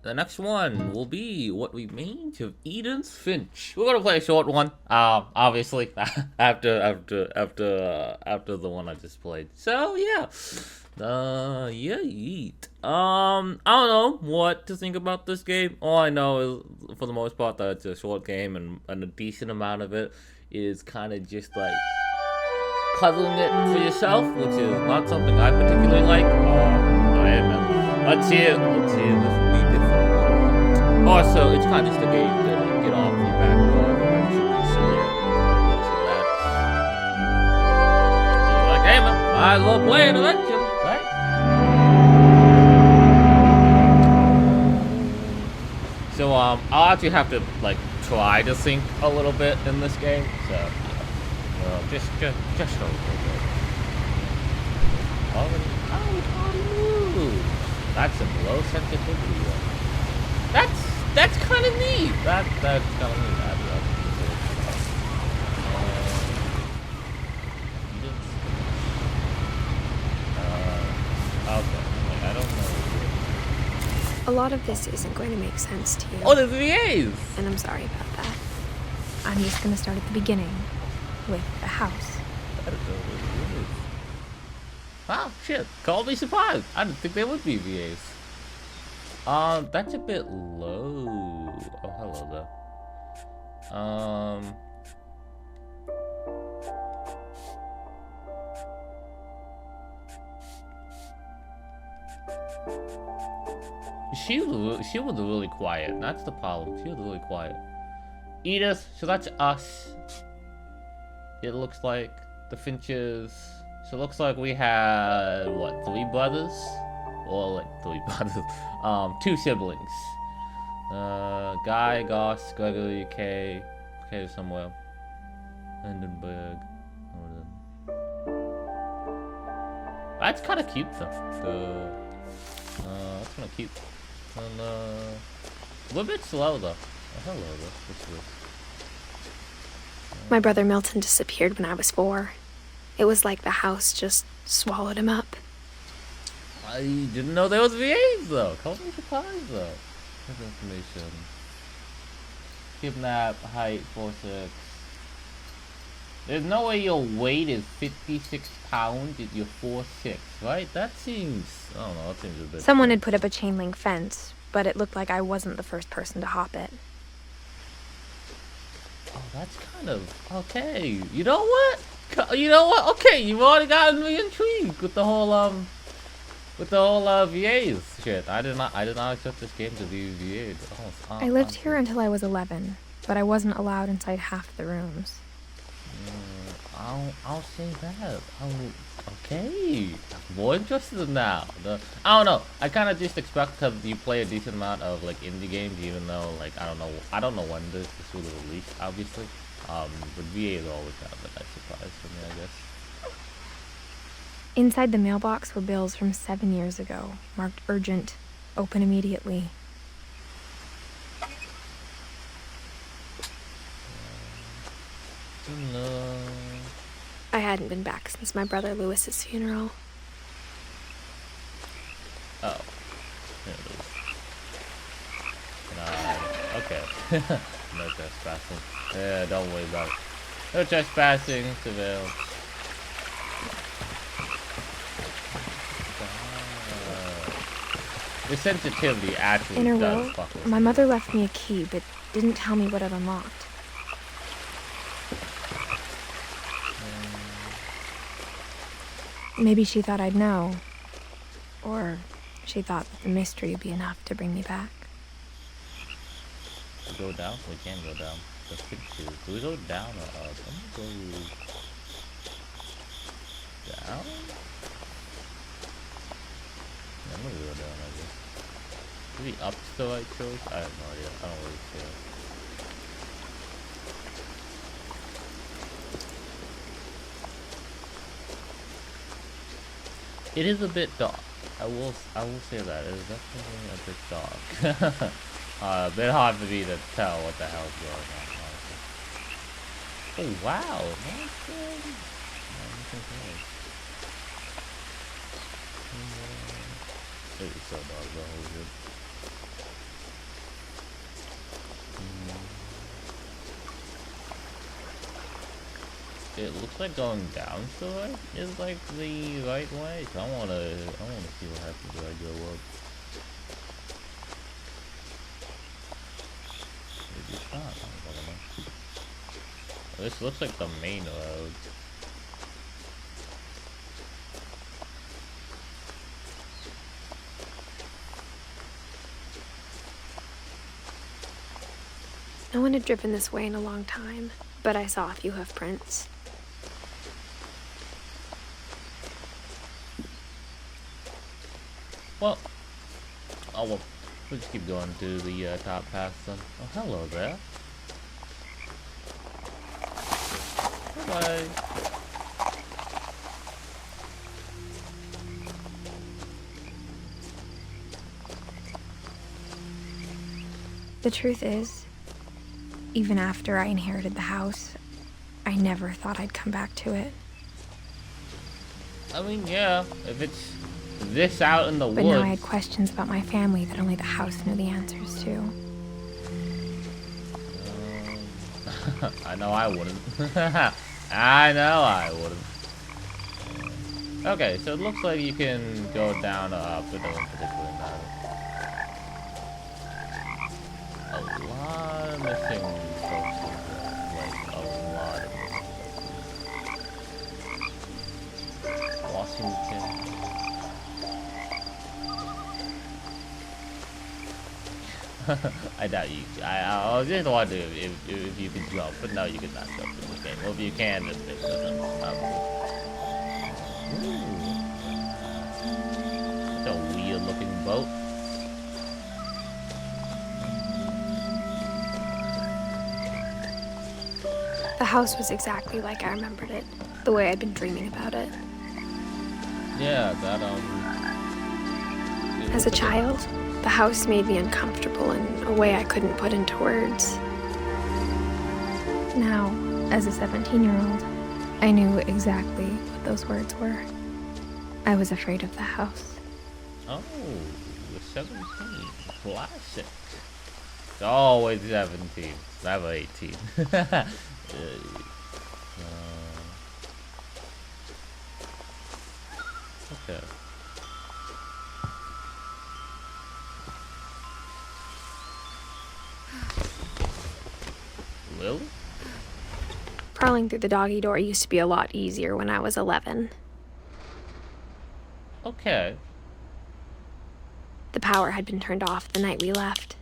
The next one will be what we made of Edith Finch. We're gonna play a short one. Obviously, after the one I just played. So yeah, yeah, yeet. I don't know what to think about this game. All I know is, for the most part, that it's a short game, and a decent amount of it is kind of just like puzzling it for yourself, which is not something I particularly like. I am. Let's see if this will be different. Also, it's kind of just a game to like, get off your backlog eventually. So yeah, most of that. Just like, hey man, might as well play it eventually, right? So I'll actually have to like try to think a little bit in this game. So just a little bit. Already, oh, it already moves. That's some low sensitivity. That's kind of neat. That's kind of neat. Okay. Like, I don't know. A lot of this isn't going to make sense to you. Oh, there's VAs! And I'm sorry about that. I'm just going to start at the beginning with a house. That is really weird. Wow, shit. Call me surprised. I didn't think they would be VAs. That's a bit low. Oh, hello there. She was really quiet. That's the problem. She was really quiet. Edith, so that's us. It looks like the Finches. So it looks like we had what, 3 brothers? Or like 3 brothers. 2 siblings. Guy, Goss, Gregory, Kay somewhere. Hindenburg. That's kind of cute though. That's kind of cute. And a little bit slow though. Oh, hello though. What's this? My brother Milton disappeared when I was 4. It was like the house just swallowed him up. I didn't know there was VAs though. Call me surprised though. Here's information. Kidnap, height, 4'6". There's no way your weight is 56 pounds if you're 4'6", right? That seems, I don't know, that seems a bit... Someone had put up a chain link fence, but it looked like I wasn't the first person to hop it. Oh, that's kind of, okay. You know what? Okay, you've already gotten me intrigued with the whole, VAs shit. I did not expect this game to be VA'd. I lived here until I was 11, but I wasn't allowed inside half the rooms. I'll say that. Okay. I'm more interested in now. I don't know. I kind of just expect because you play a decent amount of like indie games, even though like I don't know when this was released, obviously. But VA is always kind of a nice surprise for me, I guess. Inside the mailbox were bills from 7 years ago, marked urgent, open immediately. No. I hadn't been back since my brother Lewis's funeral. Oh. There it is. Okay. No trespassing. Yeah, don't worry about it. No trespassing, Seville. The sensitivity actually In her does will, fuck with my me. mother left me a key, but didn't tell me what it unlocked. Maybe she thought I'd know. Or she thought that the mystery would be enough to bring me back. Go down? We can go down. Let's pick two. Do we go down or up? I'm gonna go down? Yeah, I'm gonna go down, I guess. Maybe up's the right choice? I have no idea. I don't really care. It is a bit dark. I will say that. It is definitely a bit dark. A bit hard for me to tell what the hell's going on, honestly. Oh, wow. Nice. It is so dark, though. Holy shit. it looks like going down to it is like the right way. So I wanna see what happens when I go up. Maybe it's not. I don't know. This looks like the main road. No one had driven this way in a long time, but I saw a few hoof prints. Well, we'll just keep going to the top path then. Oh, hello there. Bye. The truth is, even after I inherited the house, I never thought I'd come back to it. I mean, yeah, if it's this out in the woods. But now I had questions about my family that only the house knew the answers to. I know I wouldn't. I know I wouldn't. Okay, so it looks like you can go down or up. It doesn't particularly matter. A lot of missing folks in there. Like, a lot of missing. Washington. I doubt you. I was just wondering if you can jump, but no, you cannot jump in this game. Well, if you can, then it doesn't. It's a weird-looking boat. The house was exactly like I remembered it, the way I'd been dreaming about it. Yeah, that As a child, the house made me uncomfortable in a way I couldn't put into words. Now, as a 17-year-old, I knew exactly what those words were. I was afraid of the house. Oh, the 17. Classic. It's always 17. Never 18. Okay. Lily? Crawling through the doggy door used to be a lot easier when I was 11. Okay. The power had been turned off the night we left.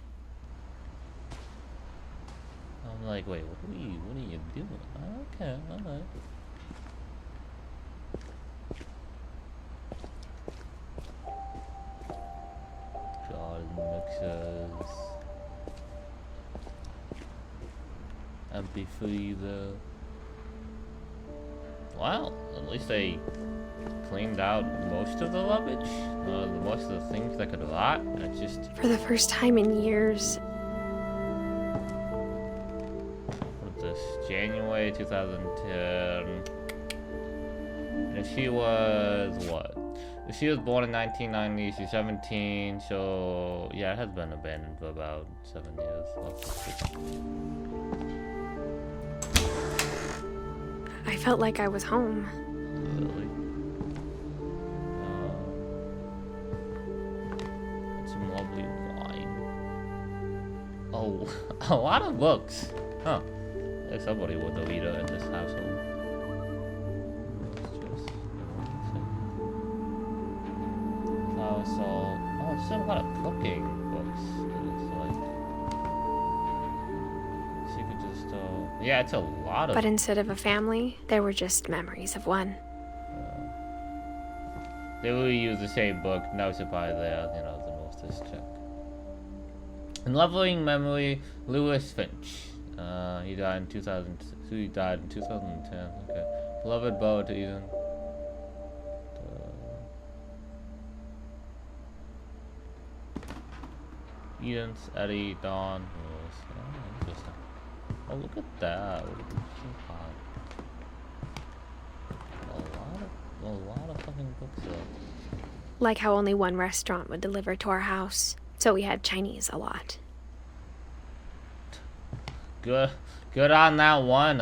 I'm like, wait, what are you doing? Okay, alright. Garden mixers. Empty freezer. Wow, at least they cleaned out most of the rubbish. Most of the things that could rot. It's just For the first time in years, what's this? January 2010. And she was what? If she was born in 1990, she's 17, so yeah, it has been abandoned for about 7 years. I felt like I was home. Really? Some lovely wine. Oh, a lot of books. Huh. There's somebody with a reader in this household. Flower salt. Oh, it's a lot of cooking books. It's like, so you could just, yeah, it's a lot of. But instead of a family, there were just memories of one. They will use the same book. No surprise there. You know, the North check. In loving memory, Lewis Finch. He died in 2000. He died in 2010. Okay. Beloved poet, Ethan. Edith, Eddie, Dawn. Oh, interesting. Oh, look at that. Look at the teapot. A lot of fucking books there. Like how only one restaurant would deliver to our house, so we had Chinese a lot. Good on that one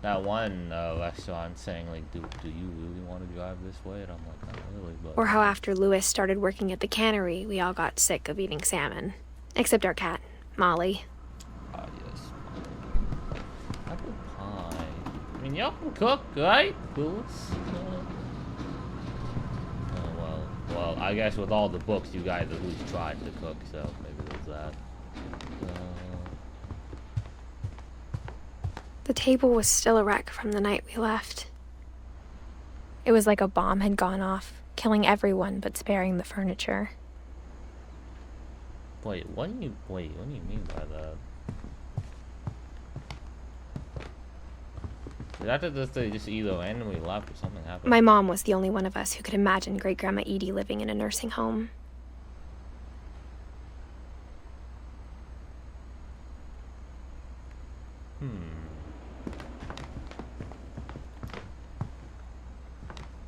that one restaurant saying like, do you really want to drive this way? And I'm like, not really, but. Or how after Lewis started working at the cannery, we all got sick of eating salmon. Except our cat, Molly. Ah, yes. Apple pie. I mean, y'all can cook, right? Fools? Well, I guess with all the books, you guys at least tried to cook, so maybe there's that. The table was still a wreck from the night we left. It was like a bomb had gone off, killing everyone but sparing the furniture. Wait, what do you mean by that? Did after this they just either randomly left or something happened? My mom was the only one of us who could imagine Great-Grandma Edie living in a nursing home.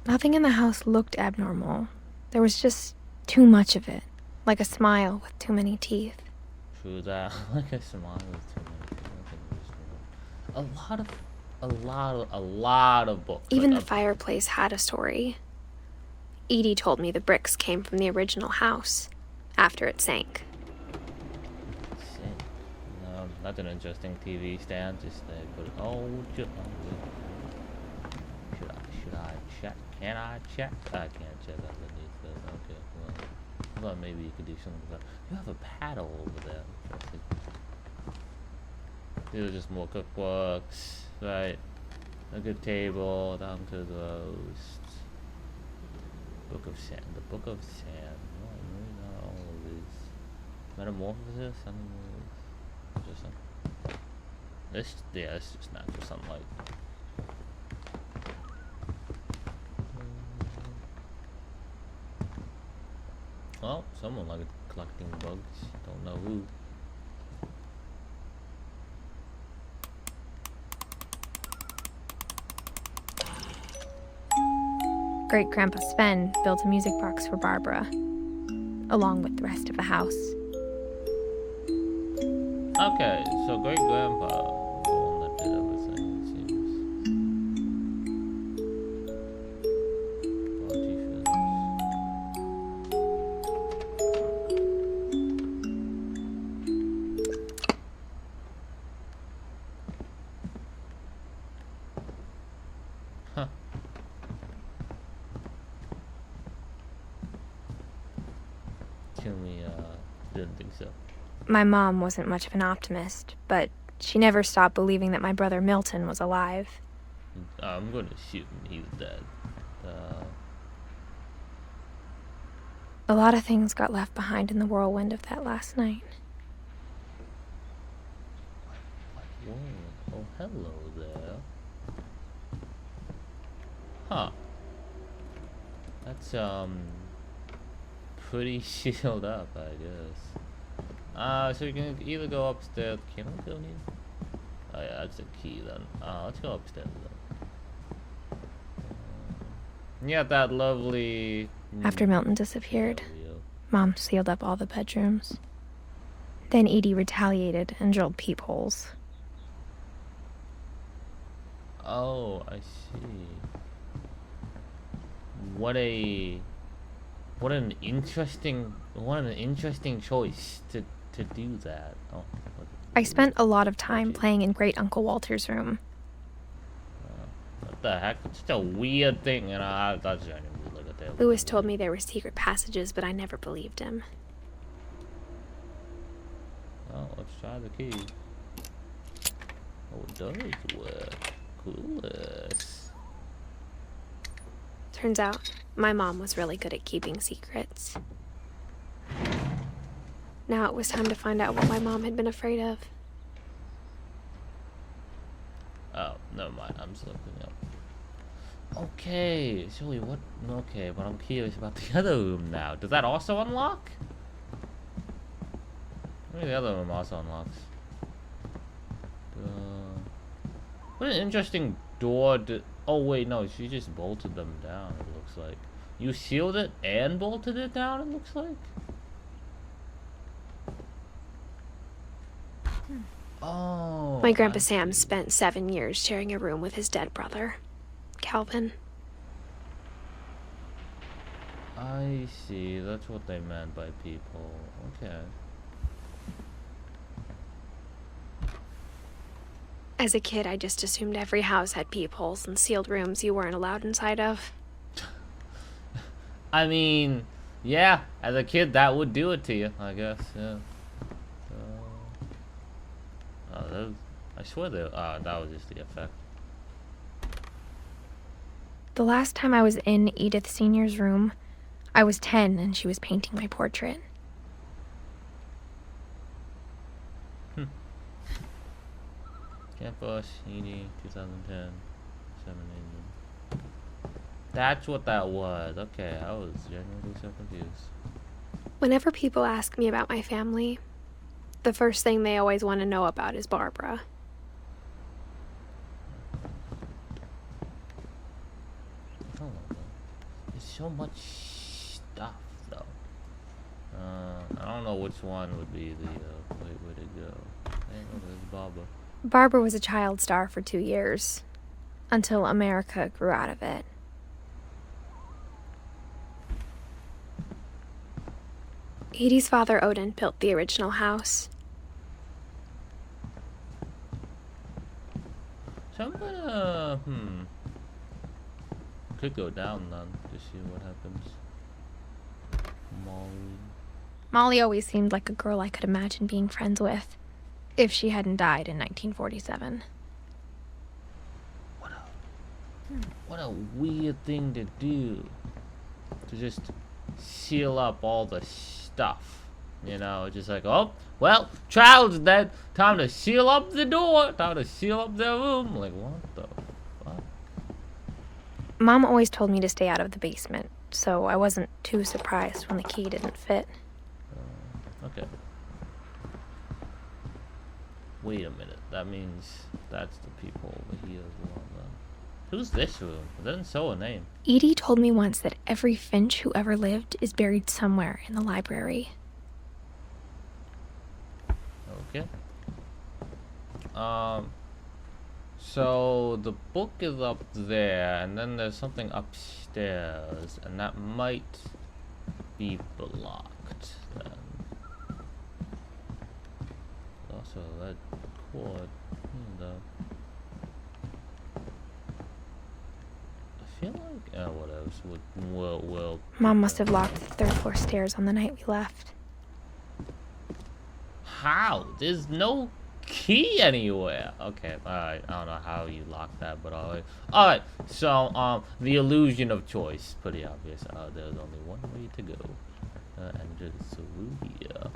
Nothing in the house looked abnormal. There was just too much of it, like a smile with too many teeth. True that. Like a smile with too many teeth. A lot of books. Even the fireplace had a story. Edie told me the bricks came from the original house, after it sank. No, that's an interesting TV stand. Just they put. Should I check? Can I check? I can't check underneath it. Okay, well, I thought maybe you could do something with that. You have a paddle over there. Interesting. These are just more cookbooks, right? A good table, down to the roast. Book of Sand. The Book of Sand. No, really not all of these. Metamorphosis? Animals. Just some. This, yeah, it's just natural sunlight. Well, someone liked collecting bugs. Don't know who. Great-Grandpa Sven built a music box for Barbara, along with the rest of the house. Okay, so Great-Grandpa was the one that did everything, it seems. Body films. Huh. Didn't think so. My mom wasn't much of an optimist, but she never stopped believing that my brother Milton was alive. I'm going to shoot him. He's dead. A lot of things got left behind in the whirlwind of that last night. Whoa. Oh, hello there. Huh. That's, pretty sealed up, I guess. So you can either go upstairs. Can I go here? Oh yeah, that's the key then. Let's go upstairs then. Yeah, that lovely. After Milton disappeared, Mom sealed up all the bedrooms. Then Edie retaliated and drilled peepholes. Oh, I see. What an interesting choice to do that. Oh, I spent a lot of time playing in Great Uncle Walter's room. What the heck? It's just a weird thing, and I thought I didn't look at that. Lewis told me there were secret passages, but I never believed him. Well, let's try the key. Oh, it does work. Coolest. Turns out, my mom was really good at keeping secrets. Now it was time to find out what my mom had been afraid of. Oh, never mind. I'm just looking up. Okay, so what? Okay, but I'm curious about the other room now. Does that also unlock? Maybe the other room also unlocks. What an interesting door. Oh wait, no, she just bolted them down. It looks like you sealed it and bolted it down. It looks like. Oh. My Grandpa Sam spent 7 years sharing a room with his dead brother, Calvin. I see. That's what they meant by people. Okay. As a kid, I just assumed every house had peepholes and sealed rooms you weren't allowed inside of. I mean, yeah, as a kid, that would do it to you, I guess, yeah. I swear that was just the effect. The last time I was in Edith Sr.'s room, I was 10 and she was painting my portrait. Campus, ED, 2010, 7 That's what that was. Okay, I was genuinely so confused. Whenever people ask me about my family, the first thing they always want to know about is Barbara. Hold on, there's so much stuff, though. I don't know which one would be the right way to go. Hey, oh, there's Barbara. Barbara was a child star for 2 years, until America grew out of it. Edie's father, Odin, built the original house. So I'm gonna, could go down then to see what happens. Molly always seemed like a girl I could imagine being friends with, if she hadn't died in 1947. What a weird thing to do. To just seal up all the stuff. You know, just like, oh, well, child's dead. Time to seal up the door. Time to seal up their room. Like, what the fuck? Mom always told me to stay out of the basement, so I wasn't too surprised when the key didn't fit. Okay. Wait a minute. That means that's the people over here as well, then. Who's this room? It doesn't show a name. Edie told me once that every Finch who ever lived is buried somewhere in the library. Okay. So the book is up there, and then there's something upstairs, and that might be blocked then. Also a red cord. Though. I feel like what else will Mom must have locked the third floor stairs on the night we left. How? There's no key anywhere. Okay, alright. I don't know how you lock that, but alright. Alright, so, the illusion of choice. Pretty obvious. There's only one way to go. And just through here.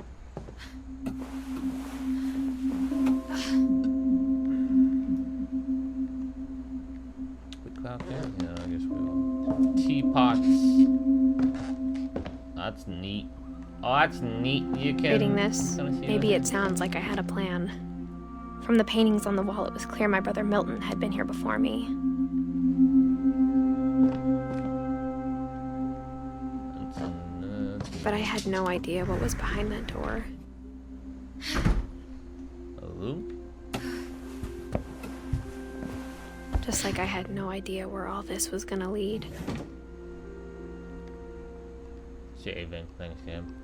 We cloud there? Yeah, I guess we will. Teapots. That's neat. Oh, that's neat. You can... Reading this, maybe it sounds like I had a plan. From the paintings on the wall, it was clear my brother Milton had been here before me. But I had no idea what was behind that door. A room? Just like I had no idea where all this was gonna lead. Shaving. Thanks, Cam.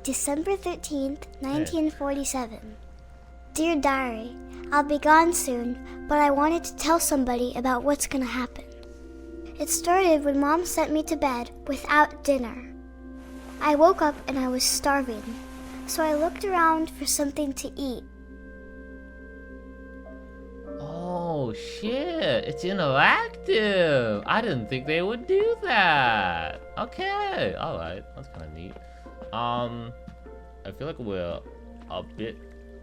December 13th, 1947. Dear Diary, I'll be gone soon, but I wanted to tell somebody about what's gonna happen. It started when Mom sent me to bed without dinner. I woke up and I was starving, so I looked around for something to eat. Oh shit, it's interactive. I didn't think they would do that. Okay, alright, that's kind of neat. I feel like we're a bit,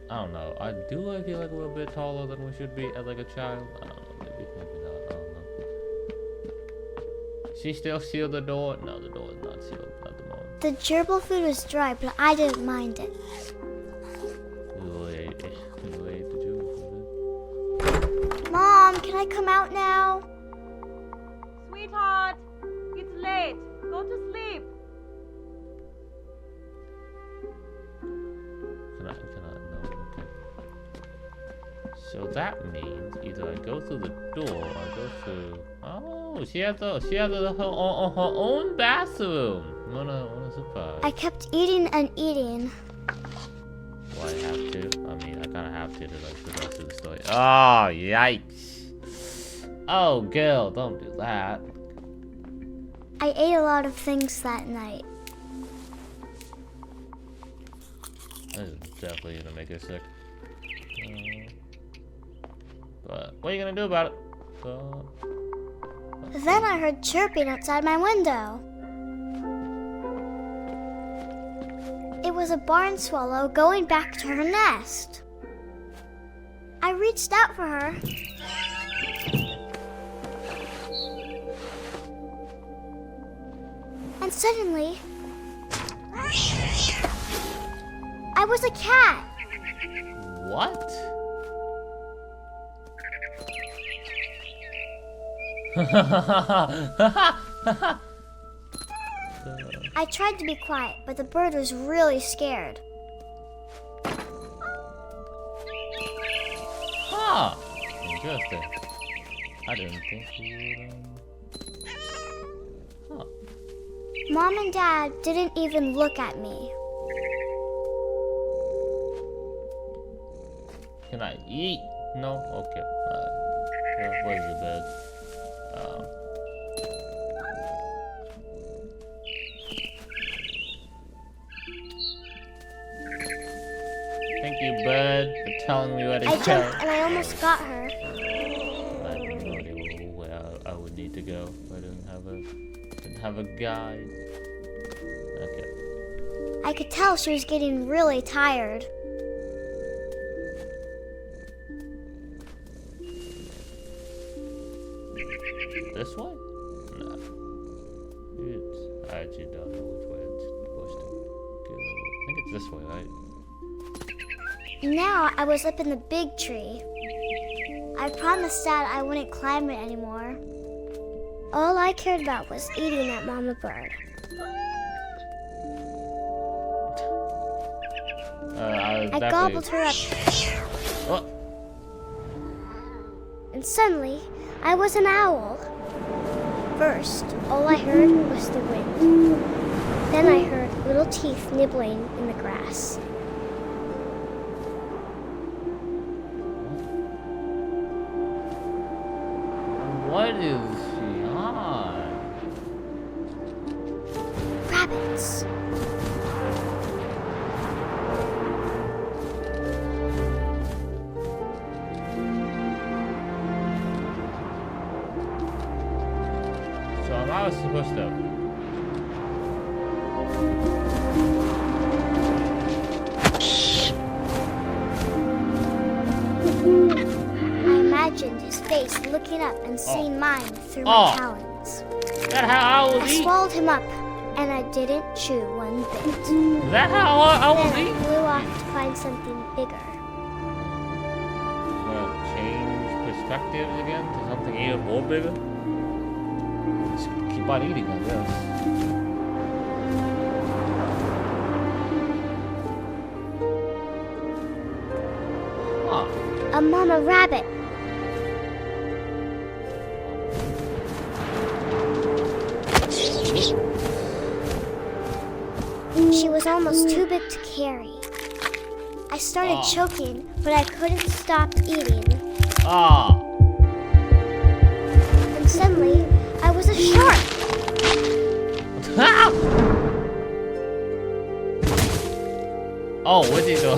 I don't know, I feel like we're a bit taller than we should be as like a child. I don't know, maybe not, I don't know. She still sealed the door? No, the door is not sealed at the moment. The gerbil food was dry, but I didn't mind it. Mom, can I come out now? Sweetheart! sweetheart. It's late. Go to sleep. No, okay. So that means either I go through the door or I go through. Oh, she has her own bathroom. What a surprise. I kept eating and eating. Do I have to? I mean, I kind of have to like the rest of the story. Oh, yikes. Oh, girl, don't do that. I ate a lot of things that night. This is definitely gonna make her sick. But what are you gonna do about it? Then I heard chirping outside my window. It was a barn swallow going back to her nest. I reached out for her. And suddenly, I was a cat. What? I tried to be quiet, but the bird was really scared. Huh. Interesting. I didn't think you would. Huh. Mom and Dad didn't even look at me. Can I eat? No? Okay. Where's the bed? Thank you, bud, for telling me where to I go. jumped and I almost got her. I have no idea where I would need to go. I didn't have a guide. Okay. I could tell she was getting really tired. This way? No. I actually don't know which way it's supposed to go. I think it's this way, right? Now I was up in the big tree. I promised Dad I wouldn't climb it anymore. All I cared about was eating that mama bird. I gobbled her up. Oh. And suddenly, I was an owl. First, all I heard was the wind. Then I heard little teeth nibbling in the grass. What is she on? Rabbits. So am I supposed to? I imagined his face looking up and seeing mine through my talons. That how owls I eat? swallowed him up, and I didn't chew one bit. Is that how owls Then I eat? flew off to find something bigger. Well, change perspectives again to something even more bigger? Just keep on eating, I guess. Huh. A mama rabbit. She was almost too big to carry. I started choking, but I couldn't stop eating. Ah. And suddenly, I was a shark. Oh, what did he do?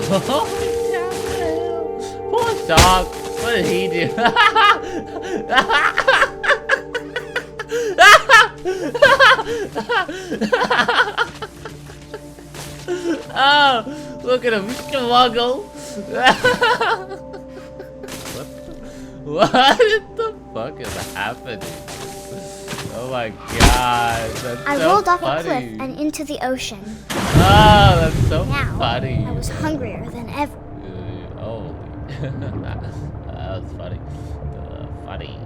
Poor dog. What did he do? Oh, look at him struggle. What the fuck is happening? Oh my god, that's I so rolled off funny. a cliff and into the ocean. Oh, that's so Now, funny. I was hungrier than ever. Oh, that was funny. Funny.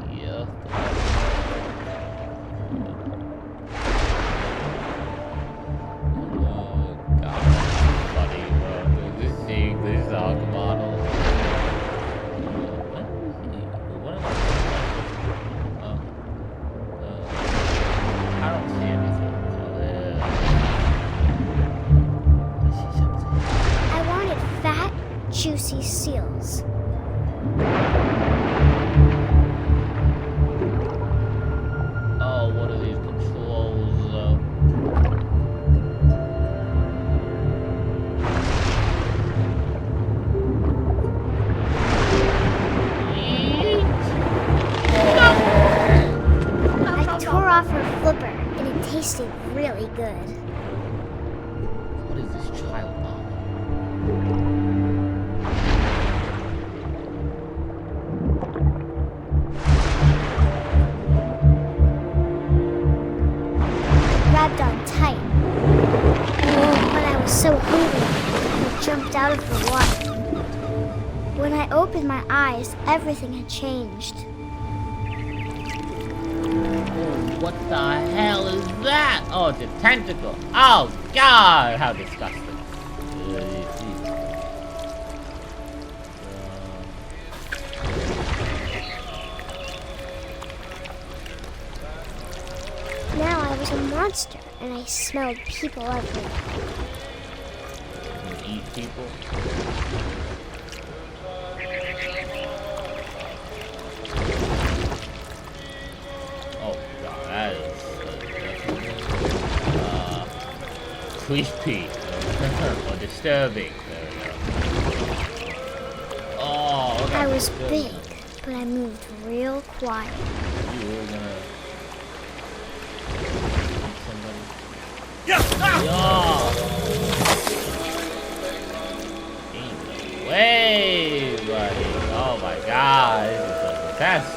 these seals. Oh, what are these controls? I tore off her flipper, and it tasted really good. What is this child on? Grabbed on tight. But I was so hungry, I jumped out of the water. When I opened my eyes, everything had changed. What the hell is that? Oh, it's a tentacle. Oh, God, how disgusting. Now I was a monster, and I smelled people everywhere. You eat people? Oh, God, that is creepy or disturbing. There we go. Oh, look I at was this. big, but I moved real quiet. You were gonna eat somebody. Ain't no way, buddy. Oh my God, this is a test.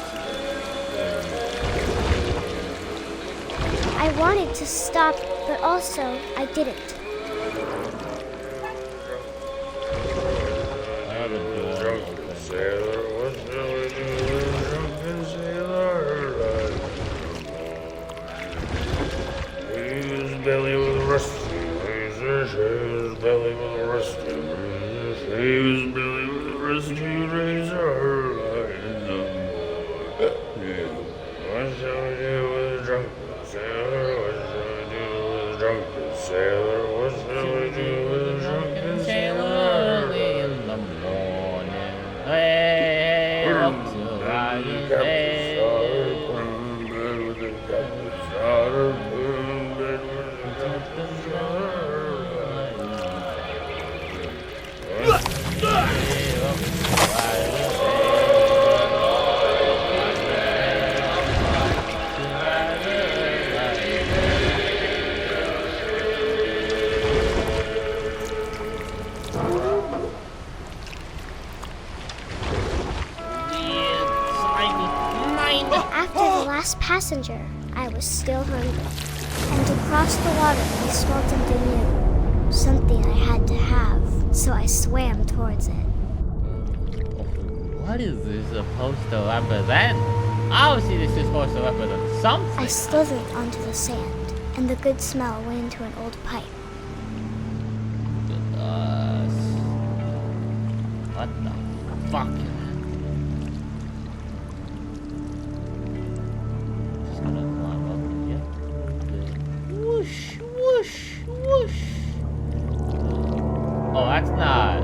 I wanted to stop, but also I didn't. I have a door open. His belly was rusty razor, his belly was rusty razor, his belly was rusty razor. What shall we do with a drunken sailor? What shall we do with a drunken sailor? What shall we do with a drunken sailor? Early in the morning, hey, up to rising day. After the last passenger, I was still hungry. And across the water, I smelled something new. Something I had to have, so I swam towards it. What is this supposed to represent? Obviously, this is supposed to represent something. I slithered onto the sand, and the good smell went into an old pipe. What the fuck? Just gonna climb up here. Whoosh, whoosh, whoosh. Oh, that's not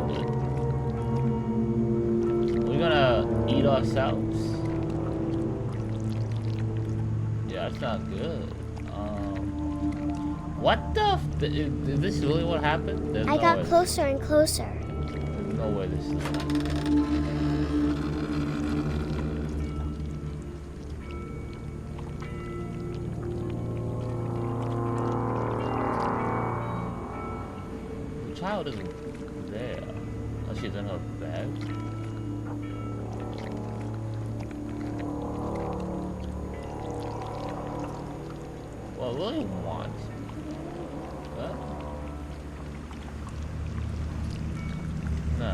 good. We're gonna eat ourselves. Yeah, that's not good. What the is this really what happened? I got closer and closer. There's no way this is happening. The child isn't there. Unless she's in her bed. Well, I really want. What? No.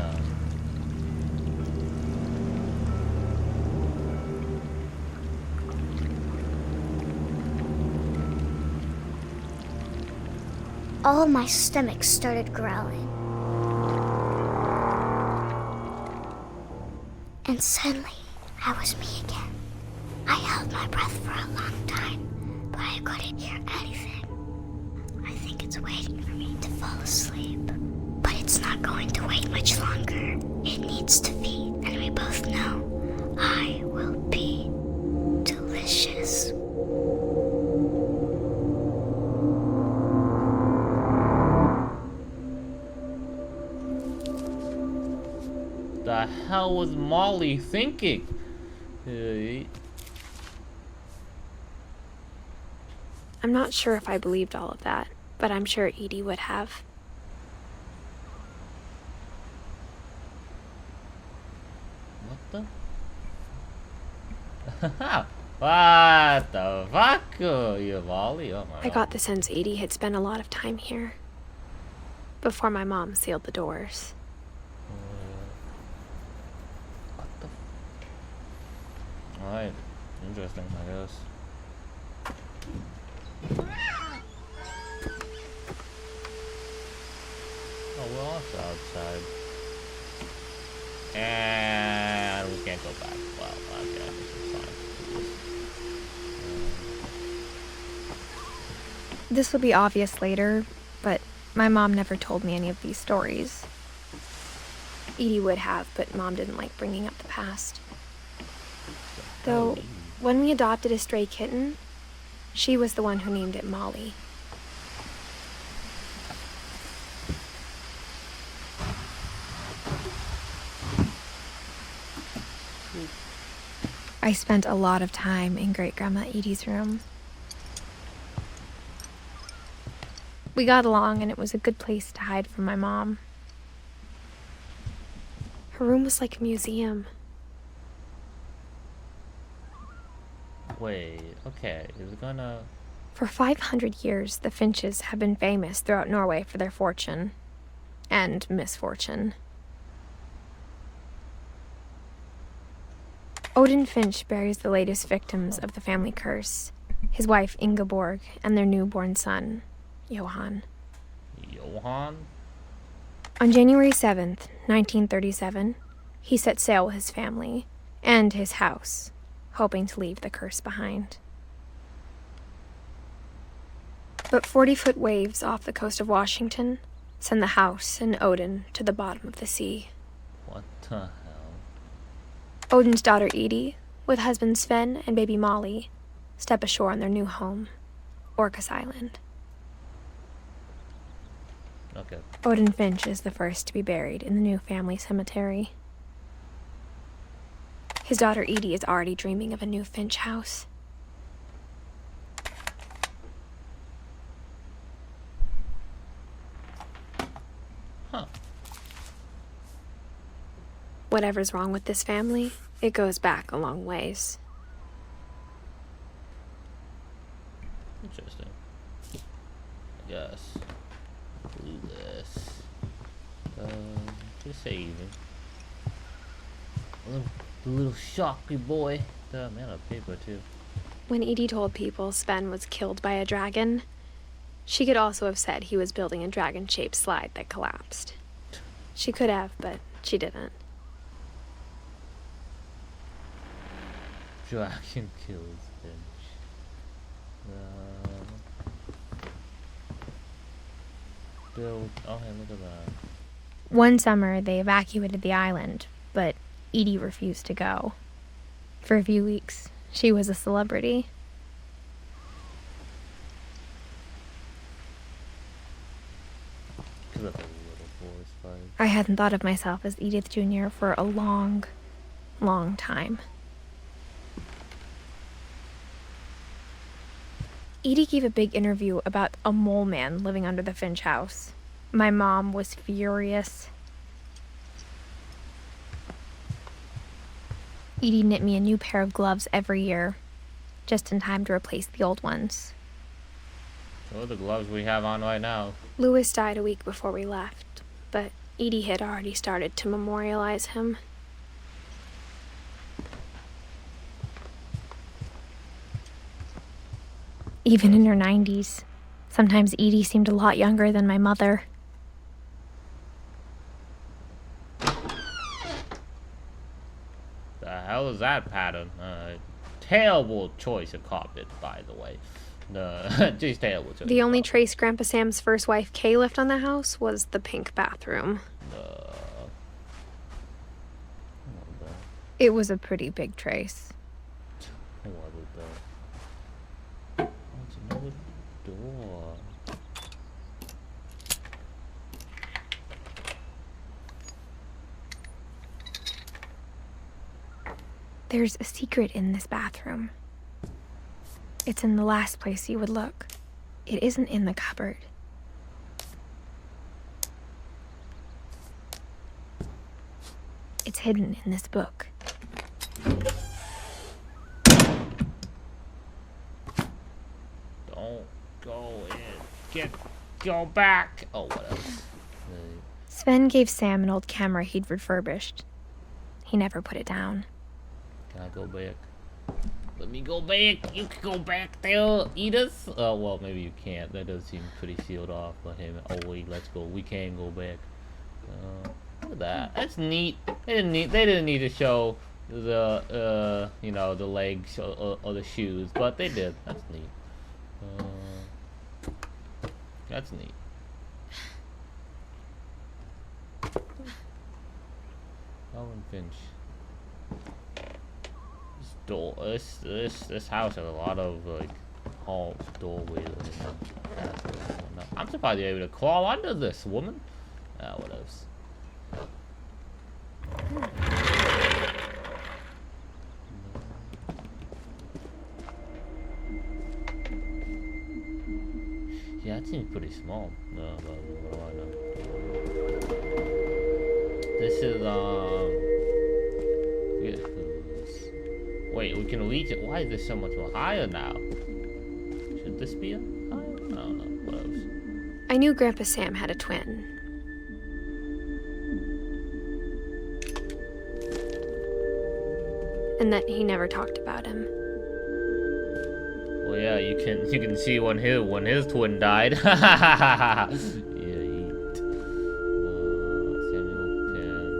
All of my stomach started growling. And suddenly, I was me again. I held my breath for a long time, but I couldn't hear anything. I think it's waiting for me to fall asleep, but It's not going to wait much longer. It needs to feed, and we both know I will be delicious. The hell was Molly thinking? I'm not sure if I believed all of that, but I'm sure Edie would have. What the? What the fuck? You Molly? Oh my I got the sense Edie had spent a lot of time here before my mom sealed the doors. What the? Alright, interesting, I guess. Oh, we're also outside. And we can't go back. Well, okay, this is fine. This will be obvious later, but my mom never told me any of these stories. Edie would have, but Mom didn't like bringing up the past. Though, when we adopted a stray kitten, she was the one who named it Molly. I spent a lot of time in Great-Grandma Edie's room. We got along, and it was a good place to hide from my mom. Her room was like a museum. Wait, okay, is it gonna... For 500 years, the Finches have been famous throughout Norway for their fortune and misfortune. Odin Finch buries the latest victims of the family curse, his wife Ingeborg and their newborn son, Johan. Johan? On January 7th, 1937, he set sail with his family and his house, hoping to leave the curse behind. But 40-foot waves off the coast of Washington send the house and Odin to the bottom of the sea. What the hell? Odin's daughter Edie, with husband Sven and baby Molly, step ashore on their new home, Orcas Island. Okay. Odin Finch is the first to be buried in the new family cemetery. His daughter Edie is already dreaming of a new Finch house. Huh. Whatever's wrong with this family, it goes back a long ways. Interesting. I guess. Do this. Just say even. The little shocky boy. Man, a paper too. When Edie told people Sven was killed by a dragon, she could also have said he was building a dragon-shaped slide that collapsed. She could have, but she didn't. Dragon kills Finch. Build. Oh, hey, look at that. One summer, they evacuated the island, but Edie refused to go. For a few weeks, she was a celebrity. Because of the little boy's fight. I hadn't thought of myself as Edith Jr. for a long, long time. Edie gave a big interview about a mole man living under the Finch house. My mom was furious. Edie knit me a new pair of gloves every year, just in time to replace the old ones. So are the gloves we have on right now. Louis died a week before we left, but Edie had already started to memorialize him. Even in her 90s, sometimes Edie seemed a lot younger than my mother. The hell is that pattern? Terrible choice of carpet, by the way. She's terrible too. The only trace Grandpa Sam's first wife, Kay, left on the house was the pink bathroom. It was a pretty big trace. What was that? What's another door? There's a secret in this bathroom. It's in the last place you would look. It isn't in the cupboard. It's hidden in this book. Don't go in. Go back. Oh, what else? Sven gave Sam an old camera he'd refurbished. He never put it down. Can I go back? Let me go back. You can go back there, Edith. Oh, well, maybe you can't. That does seem pretty sealed off. But hey, oh wait, let's go. We can go back. Look at that. That's neat. They didn't need to show the you know, the legs or the shoes, but they did. That's neat. That's neat. Calvin Finch. This house has a lot of like halls, doorways, and whatnot. I'm surprised you're able to crawl under this, woman. What else? Yeah, that seems pretty small. What do I know? This is wait, we can reach it. Why is this so much more higher now? Should this be higher? I don't know. What else? I knew Grandpa Sam had a twin. And that he never talked about him. Well, yeah, you can see when his twin died. Yeah, eat. Samuel Penn.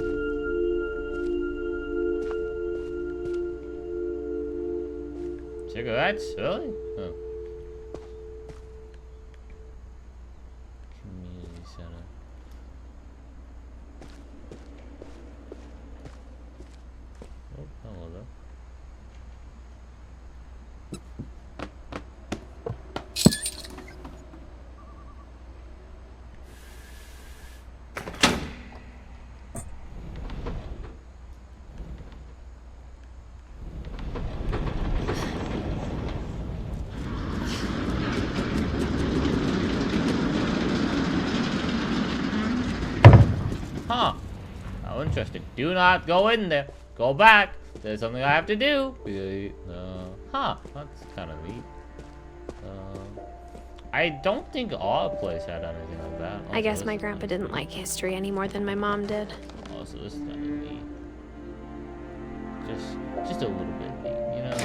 Cigarettes? Really? Huh. Community center. Oh, hello there. Huh. How interesting. Do not go in there. Go back. There's something I have to do. Huh. That's kind of neat. I don't think our place had anything like that. I guess my grandpa didn't like history any more than my mom did. Oh, so this is kind of neat. Just a little bit neat, you know?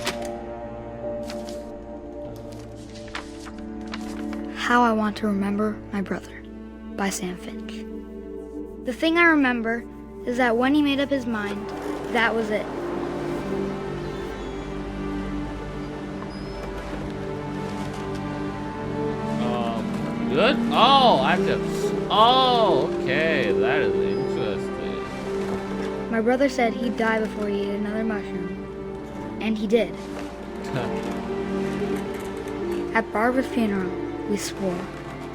How I Want to Remember My Brother by Sam Finch. The thing I remember is that when he made up his mind, that was it. Good? Oh, I have to... Oh, okay. That is interesting. My brother said he'd die before he ate another mushroom. And he did. At Barbara's funeral, we swore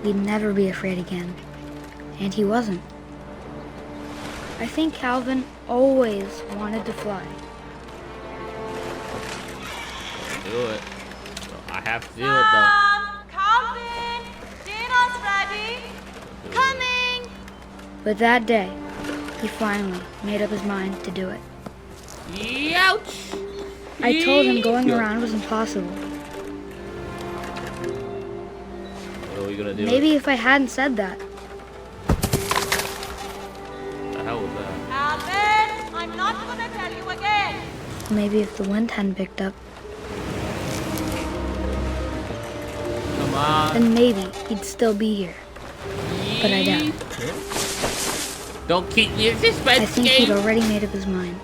we'd never be afraid again. And he wasn't. I think Calvin always wanted to fly. Do it. I have to do it, though. Calvin! Dinner's ready! Coming! But that day, he finally made up his mind to do it. Ouch! I told him going around was impossible. What are we gonna do? Maybe if I hadn't said that. What the hell was that? Calvin, I'm not gonna tell you again. Maybe if the wind hadn't picked up, Come on. then maybe he'd still be here. But I doubt. Don't keep me in suspense, I think he'd game. already made up his mind.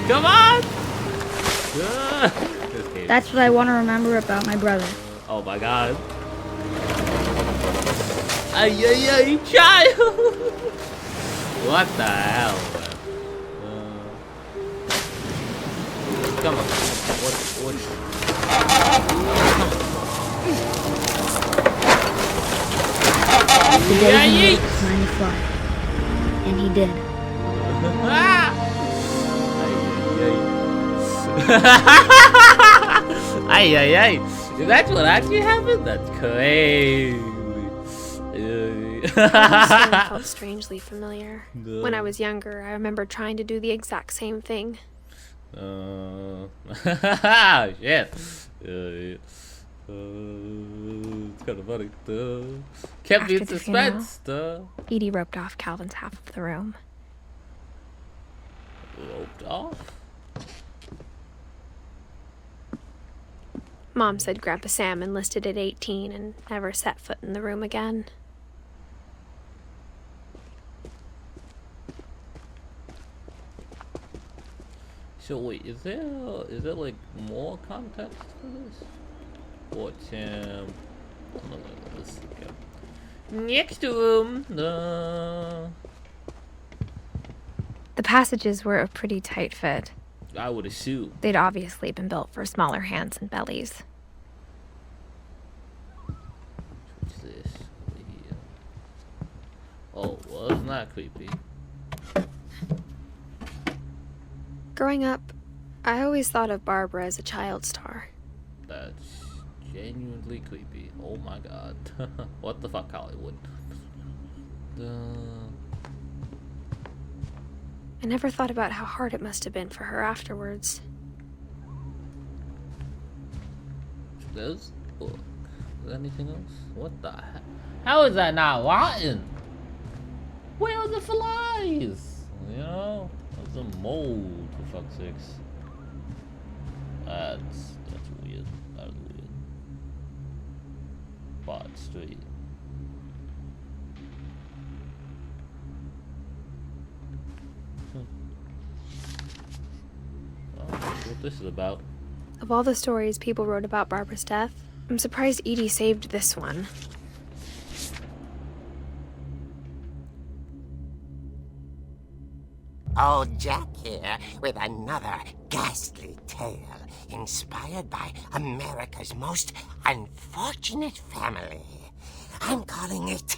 Come on. That's what I want to remember about my brother. Oh my god. Ay, ay, ay, child! What the hell, man? Come on. What? The day Yeah, he yeet. made his 95. And he did. Ay, ay, ay. That's what actually happened? That's crazy. The story felt strangely familiar. When I was younger, I remember trying to do the exact same thing. Shit. It's kind of funny. Kept me in After the funeral, suspense. Edie roped off Calvin's half of the room. Roped off? Mom said Grandpa Sam enlisted at 18 and never set foot in the room again. So wait, is there like more context for this? Or Tim? No, let's go. Next room. The passages were a pretty tight fit. I would assume. They'd obviously been built for smaller hands and bellies. What's this? Here. Oh, well, it's not creepy. Growing up, I always thought of Barbara as a child star. That's genuinely creepy. Oh my god. What the fuck, Hollywood? I never thought about how hard it must have been for her afterwards. There's book. Is there anything else? What the heck? How is that not rotten? Where are the flies? You know? There's a mold, for fuck's sakes. That's weird. That's weird. Bot Street. What this is about. Of all the stories people wrote about Barbara's death, I'm surprised Edie saved this one. Old Jack here with another ghastly tale inspired by America's most unfortunate family. I'm calling it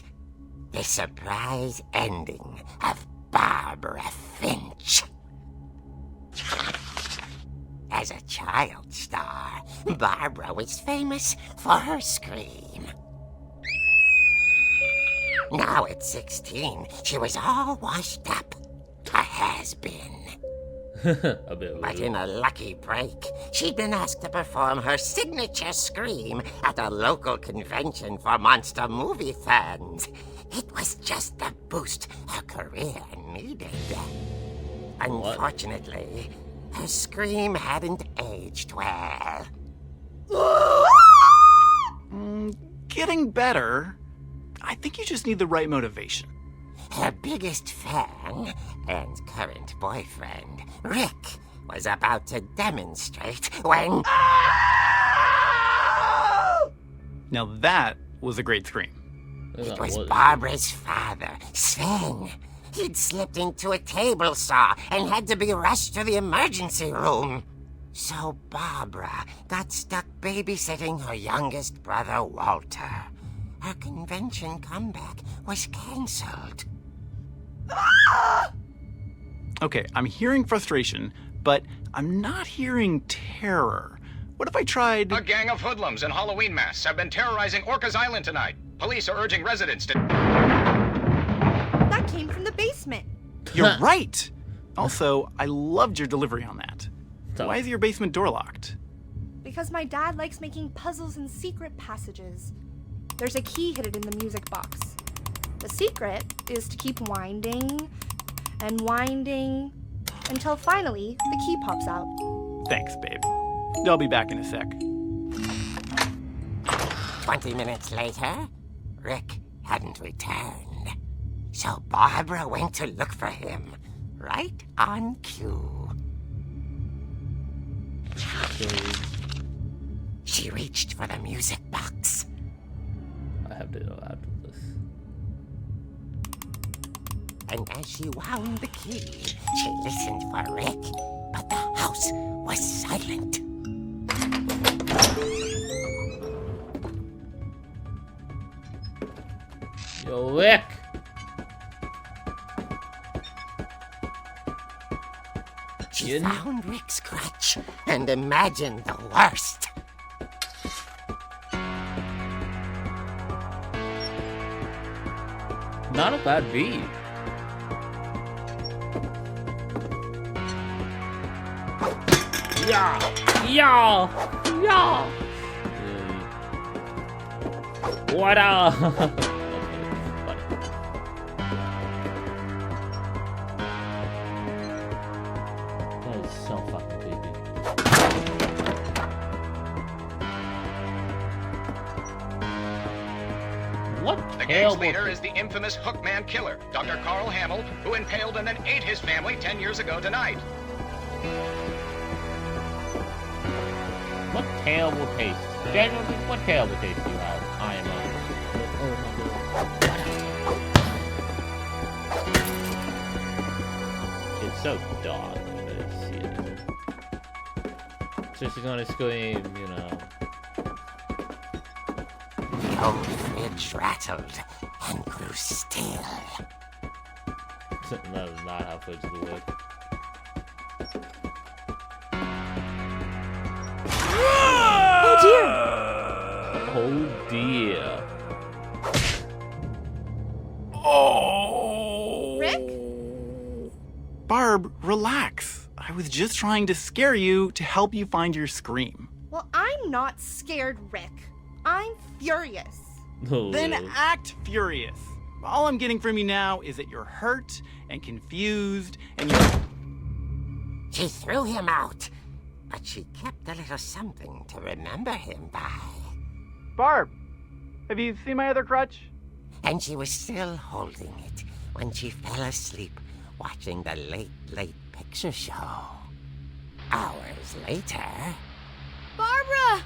The Surprise Ending of Barbara Finch. As a child star, Barbara was famous for her scream. Now at 16, she was all washed up. A has-been. A bit But weird. in a lucky break, she'd been asked to perform her signature scream at a local convention for monster movie fans. It was just the boost her career needed. Unfortunately, her scream hadn't aged well. Getting better. I think you just need the right motivation. Her biggest fan and current boyfriend, Rick, was about to demonstrate when... Now that was a great scream. It was Barbara's father, Sven. He'd slipped into a table saw and had to be rushed to the emergency room. So Barbara got stuck babysitting her youngest brother, Walter. Her convention comeback was cancelled. Okay, I'm hearing frustration, but I'm not hearing terror. What if I tried... A gang of hoodlums in Halloween masks have been terrorizing Orcas Island tonight. Police are urging residents to... That came from the basement. You're right! Also, I loved your delivery on that. So- Why is your basement door locked? Because my dad likes making puzzles and secret passages. There's a key hidden in the music box. The secret is to keep winding and winding until finally the key pops out. Thanks, babe. I'll be back in a sec. 20 minutes later, Rick hadn't returned. So Barbara went to look for him, right on cue. She She reached for the music box. I have to know after this. And as she wound the key, she listened for Rick, but the house was silent. Yo, Rick! She found Rick's crutch and imagined the worst. Not a bad beat. Yeah! Yeah! Yeah! What up? That is so fucking creepy. What The hell gang's leader is the infamous Hookman killer, Dr. Carl Hamill, who impaled and then ate his family 10 years ago tonight. What terrible taste? Genuinely, what terrible taste do you have? I am It's so dark when I see it. So she's gonna scream, you know. The old fridge rattled and grew still. That is not how fridges work. Oh dear. Oh! Rick? Barb, relax. I was just trying to scare you to help you find your scream. Well, I'm not scared, Rick. I'm furious. Oh. Then act furious. All I'm getting from you now is that you're hurt and confused and you're... She threw him out, but she kept a little something to remember him by. Barb, have you seen my other crutch? And she was still holding it when she fell asleep watching the late picture show. Hours later... Barbara!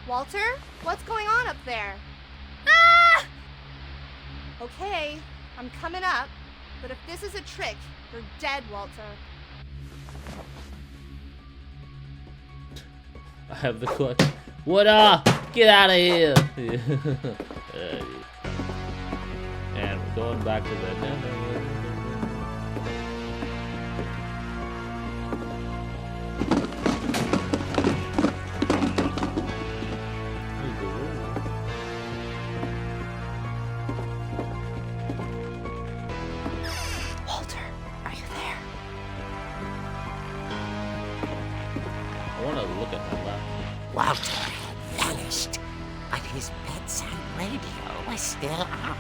Walter, what's going on up there? Ah! Okay, I'm coming up, but if this is a trick, you're dead, Walter. I have the clutch. What up? Get out of here! And we're going back to the... Walter, are you there? I want to look at my left. Walter had vanished, but his bedside radio was still on.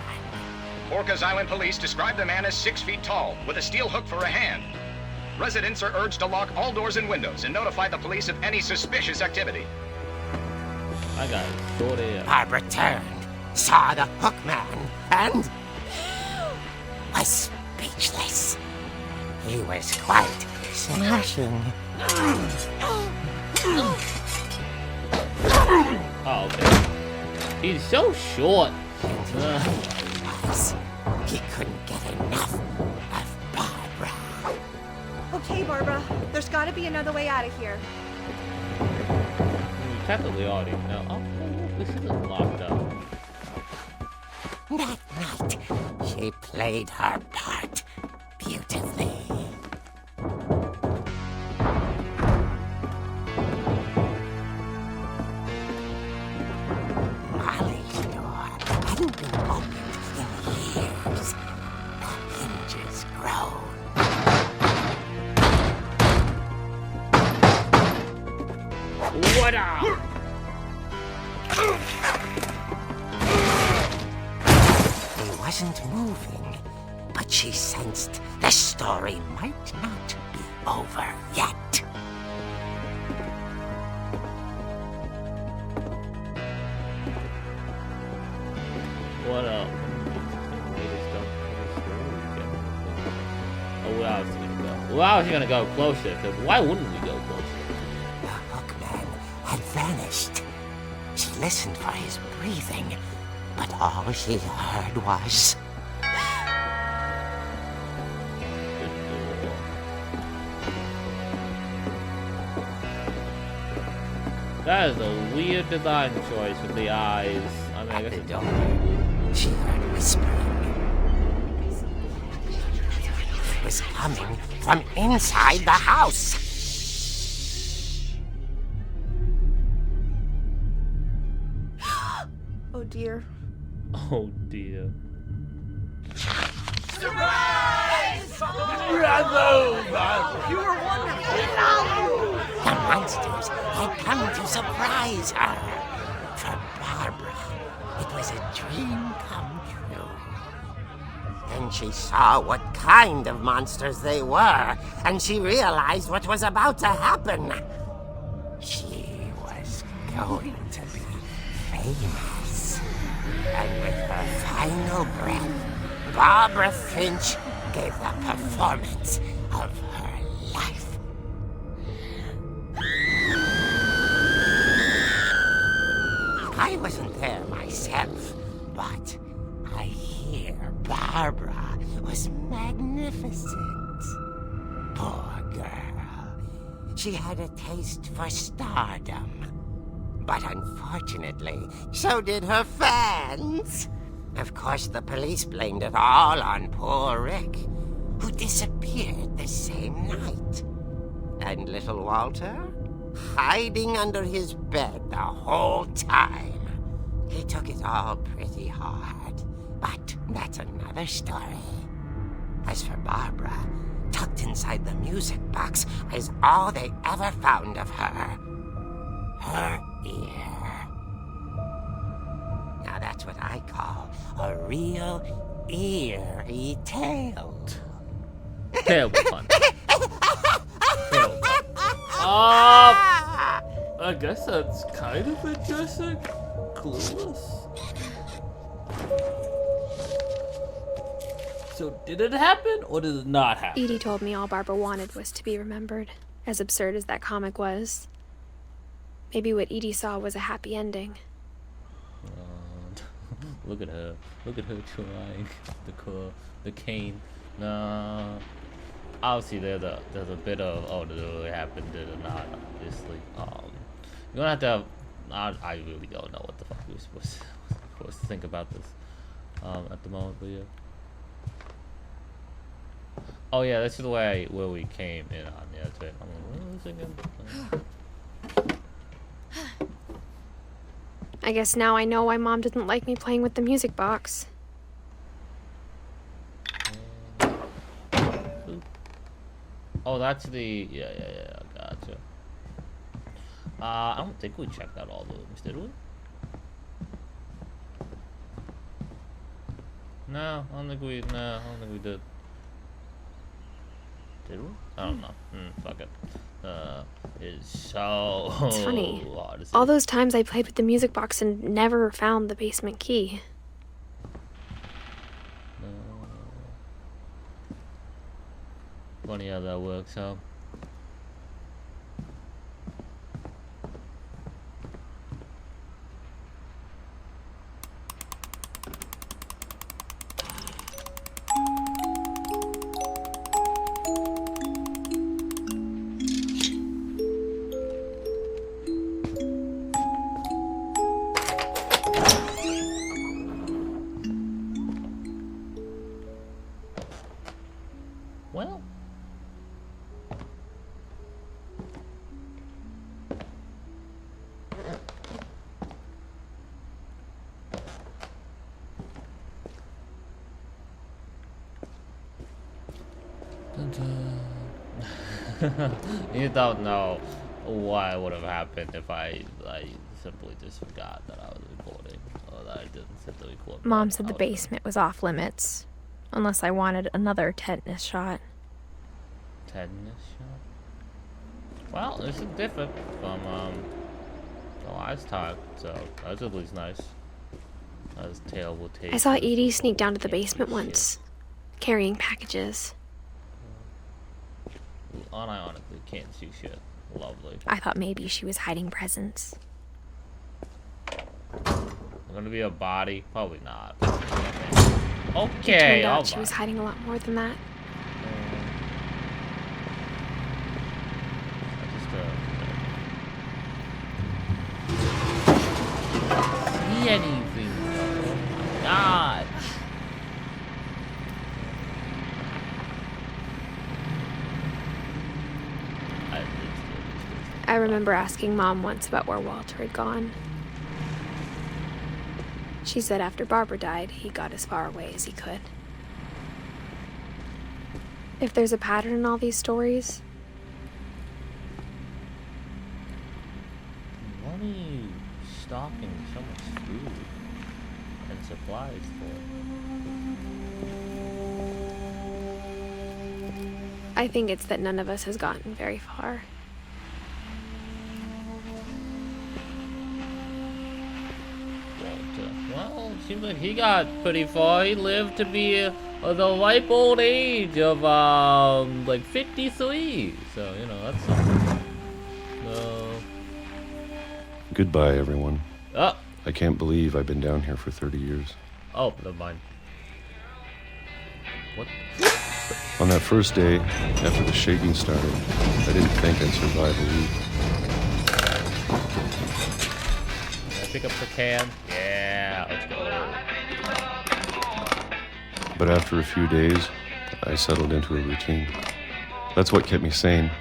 Orcas Island police describe the man as 6 feet tall, with a steel hook for a hand. Residents are urged to lock all doors and windows and notify the police of any suspicious activity. I got it. Sort of. Barbara turned, saw the hook man, and was speechless. He was quite smashing. Oh, okay. He's so short. He couldn't get enough of Barbara. Okay, Barbara, there's gotta be another way out of here. We technically already know. Oh, this isn't locked up. That night, she played her part beautifully. Molly's door hadn't been opened in years. The hinges groaned. What up? He wasn't moving, but she sensed the story might not be over yet. What up? Oh, where else is he gonna go? Where else is he gonna go closer? Because why wouldn't we go closer? The hookman had vanished, listened for his breathing, but all she heard was... That is a weird design choice with the eyes. I mean, I guess At the door, she heard whispering. It was coming from inside the house. Oh dear. Oh dear. The monsters had come to surprise her. For Barbara, it was a dream come true. Then she saw what kind of monsters they were, and she realized what was about to happen. She was going to be famous. And with her final breath, Barbara Finch gave the performance of her life. I wasn't there myself, but I hear Barbara was magnificent. Poor girl. She had a taste for stardom. But unfortunately, so did her fans. Of course, the police blamed it all on poor Rick, who disappeared the same night. And little Walter? Hiding under his bed the whole time. He took it all pretty hard, but that's another story. As for Barbara, tucked inside the music box is all they ever found of her. Her ear. Now that's what I call a real eerie tale. Terrible fun. Terrible fun. I guess that's kind of interesting. Clueless. So did it happen or did it not happen? Edie told me all Barbara wanted was to be remembered, as absurd as that comic was. Maybe what Edie saw was a happy ending. Look at her. Look at her trying. The cane. No. Obviously, there's a bit of, oh, did it really happen? Did it not? Obviously. You're gonna have to have, I really don't know what the fuck we're supposed to think about this at the moment, but yeah. Oh yeah, that's the way where we came in on the other bit. I'm like, what was I thinking? I guess now I know why Mom didn't like me playing with the music box. Oh, that's the, yeah, gotcha. I don't think we checked out all the rooms, did we? No, I don't think we did. Did we? I don't know. Fuck it. It's so It's funny. hard to see. All those times I played with the music box and never found the basement key. Funny how that works, huh? Well, you don't know what would have happened if I simply just forgot that I was recording, or that I didn't set the record. Mom said the basement was off limits, unless I wanted another tetanus shot. Tetanus shot? Well, this is different from the last time, so that's at least nice. That was terrible taste. I saw Edie sneak down to the basement once, carrying packages. Unironically, can't see shit. Lovely. I thought maybe she was hiding presents. Gonna be a body? Probably not. It Okay, turned out alright. she was hiding a lot more than that. See anything though? Oh my god. I remember asking Mom once about where Walter had gone. She said after Barbara died, he got as far away as he could. If there's a pattern in all these stories, What are you stocking so much food and supplies for? I think it's that none of us has gotten very far. Well, seems like he got pretty far. He lived to be the ripe old age of like 53. So you know that's something. Goodbye, everyone. Oh. I can't believe I've been down here for 30 years. Oh, never mind. What? On that first day, after the shaking started, I didn't think I'd survive a week. Can I pick up the can? Yeah, let's go. But after a few days, I settled into a routine. That's what kept me sane.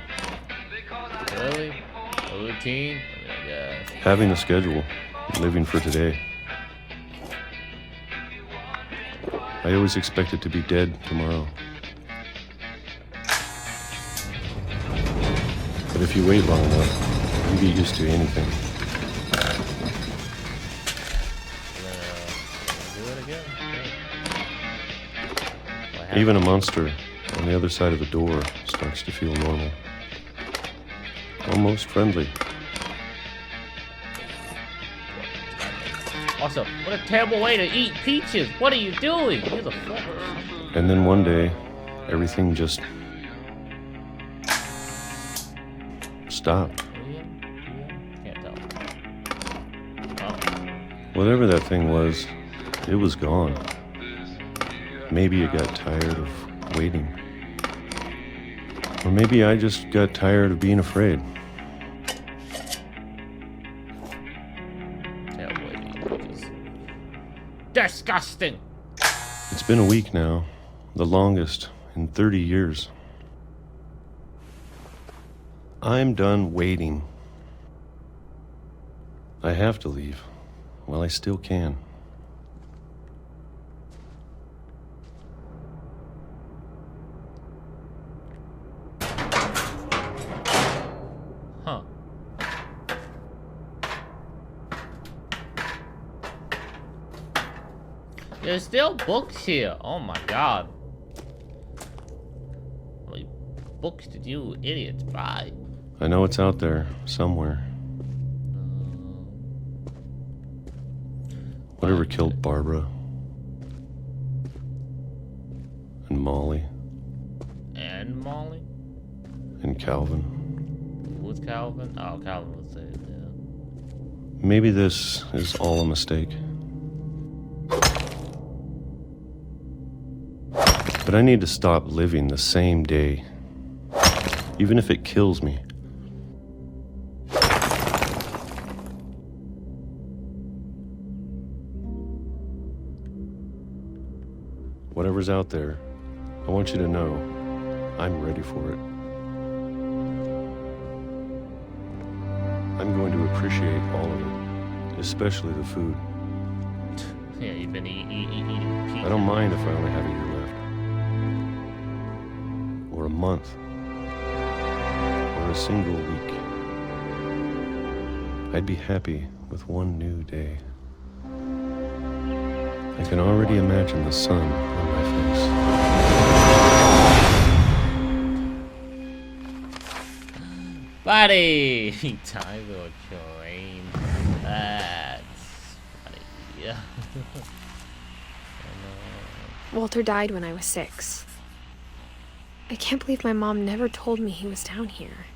Really? A routine? Yeah. Having a schedule, living for today. I always expected to be dead tomorrow. But if you wait long enough, you get used to anything. Do it again. Okay. Even a monster on the other side of the door starts to feel normal. Almost friendly. Also, what a terrible way to eat peaches. What are you doing? You're the fuck. And then one day, everything just stopped. Can't tell. Oh. Whatever that thing was, it was gone. Maybe it got tired of waiting. Or maybe I just got tired of being afraid. Disgusting. It's been a week now, the longest in 30 years. I'm done waiting. I have to leave while I still can. Huh. There's still books here. Oh my god. How many books did you idiots buy? I know it's out there, somewhere. Whatever killed Barbara. And Molly. And Molly? And Calvin. Who's Calvin? Oh, Calvin was there, yeah. Maybe this is all a mistake. But I need to stop living the same day, even if it kills me. Whatever's out there, I want you to know I'm ready for it. I'm going to appreciate all of it, especially the food. Yeah, you've been eating pizza. I don't mind if I only have a year left. Or a month. Or a single week. I'd be happy with one new day. I can already imagine the sun on my face. Buddy! Time for train. That's funny. Yeah. Walter died when I was 6. I can't believe my mom never told me he was down here.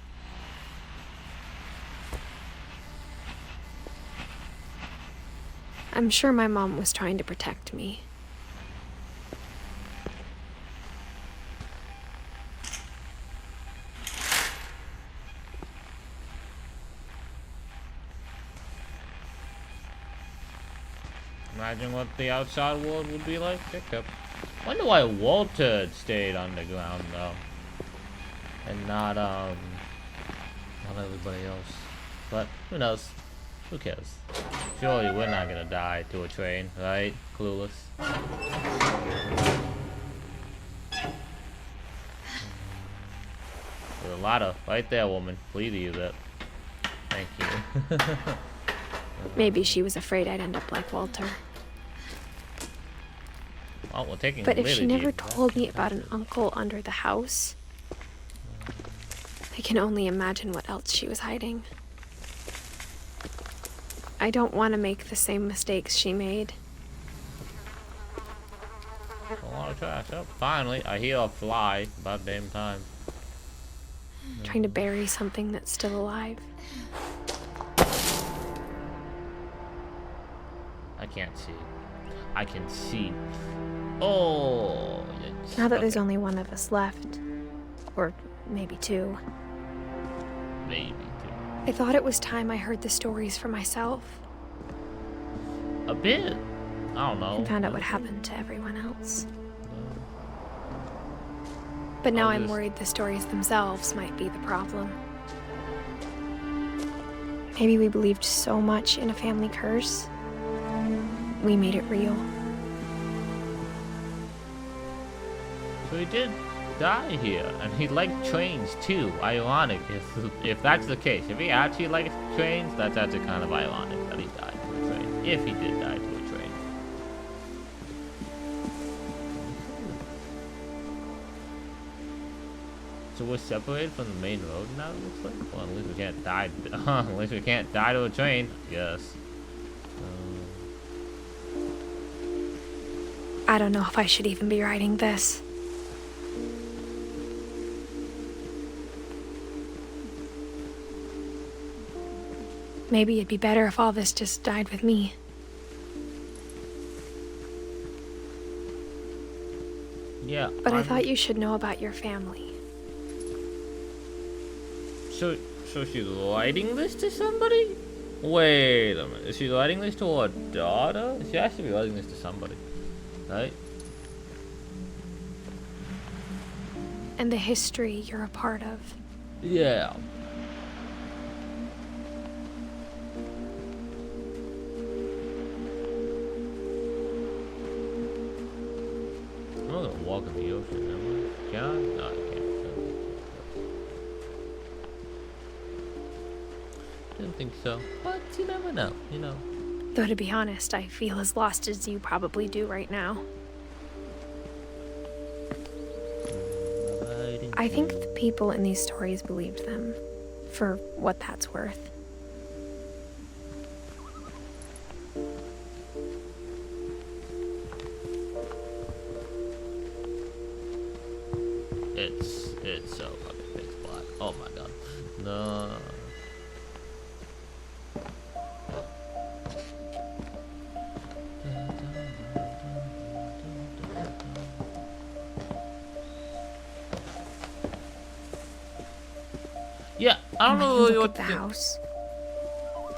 I'm sure my mom was trying to protect me. Imagine what the outside world would be like. Wonder why Walter stayed underground though, and not everybody else. But who knows? Who cares? Surely we're not gonna die to a train, right? Clueless. There's a ladder right there, woman. Please use it. Thank you. Maybe she was afraid I'd end up like Walter. Well, we're taking But if she liberty. never told me about an uncle under the house, I can only imagine what else she was hiding. I don't want to make the same mistakes she made. A lot of trash. Oh, finally, I hear a fly. About damn time. Trying to bury something that's still alive. I can't see. I can see. Oh. Now that there's only one of us left, or maybe two, Maybe two. I thought it was time I heard the stories for myself A bit. I don't know. and found out what happened to everyone else. But now I'm worried the stories themselves might be the problem. Maybe we believed so much in a family curse, we made it real. So he did die here, and he liked trains too. Ironic, if that's the case. If he actually liked trains, that's actually kind of ironic that he died to a train. If he did die to a train. So we're separated from the main road now, it looks like? Well, at least we can't die. At least we can't die to a train, I guess. I don't know if I should even be writing this. Maybe it'd be better if all this just died with me. Yeah. But I thought you should know about your family. So she's writing this to somebody? Wait a minute. Is she writing this to her daughter? She has to be writing this to somebody, right? And the history you're a part of. Yeah. I'm not gonna walk in the ocean, am I? Can I? No, I can't. Didn't think so, but you never know, you know. Though to be honest, I feel as lost as you probably do right now. I think the people in these stories believed them, for what that's worth. It's so fucking pitch black. Oh my god. No. Yeah, I don't know Look what at the house.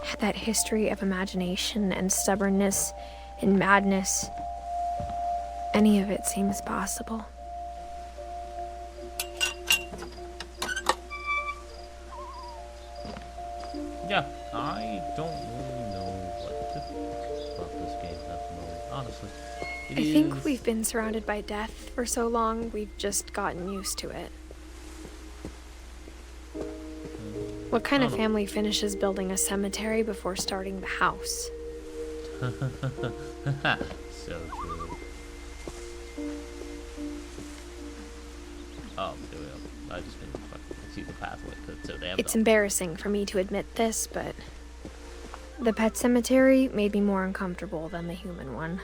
Had that history of imagination and stubbornness and madness. Any of it seems possible. Yeah, I don't really know what to think about this game at the moment, honestly. I think we've been surrounded by death for so long, we've just gotten used to it. What kind of family finishes building a cemetery before starting the house? So true. Oh, there we go. I just didn't fucking see the pathway because it's so damn It's dumb. embarrassing for me to admit this, but the pet cemetery made me more uncomfortable than the human one.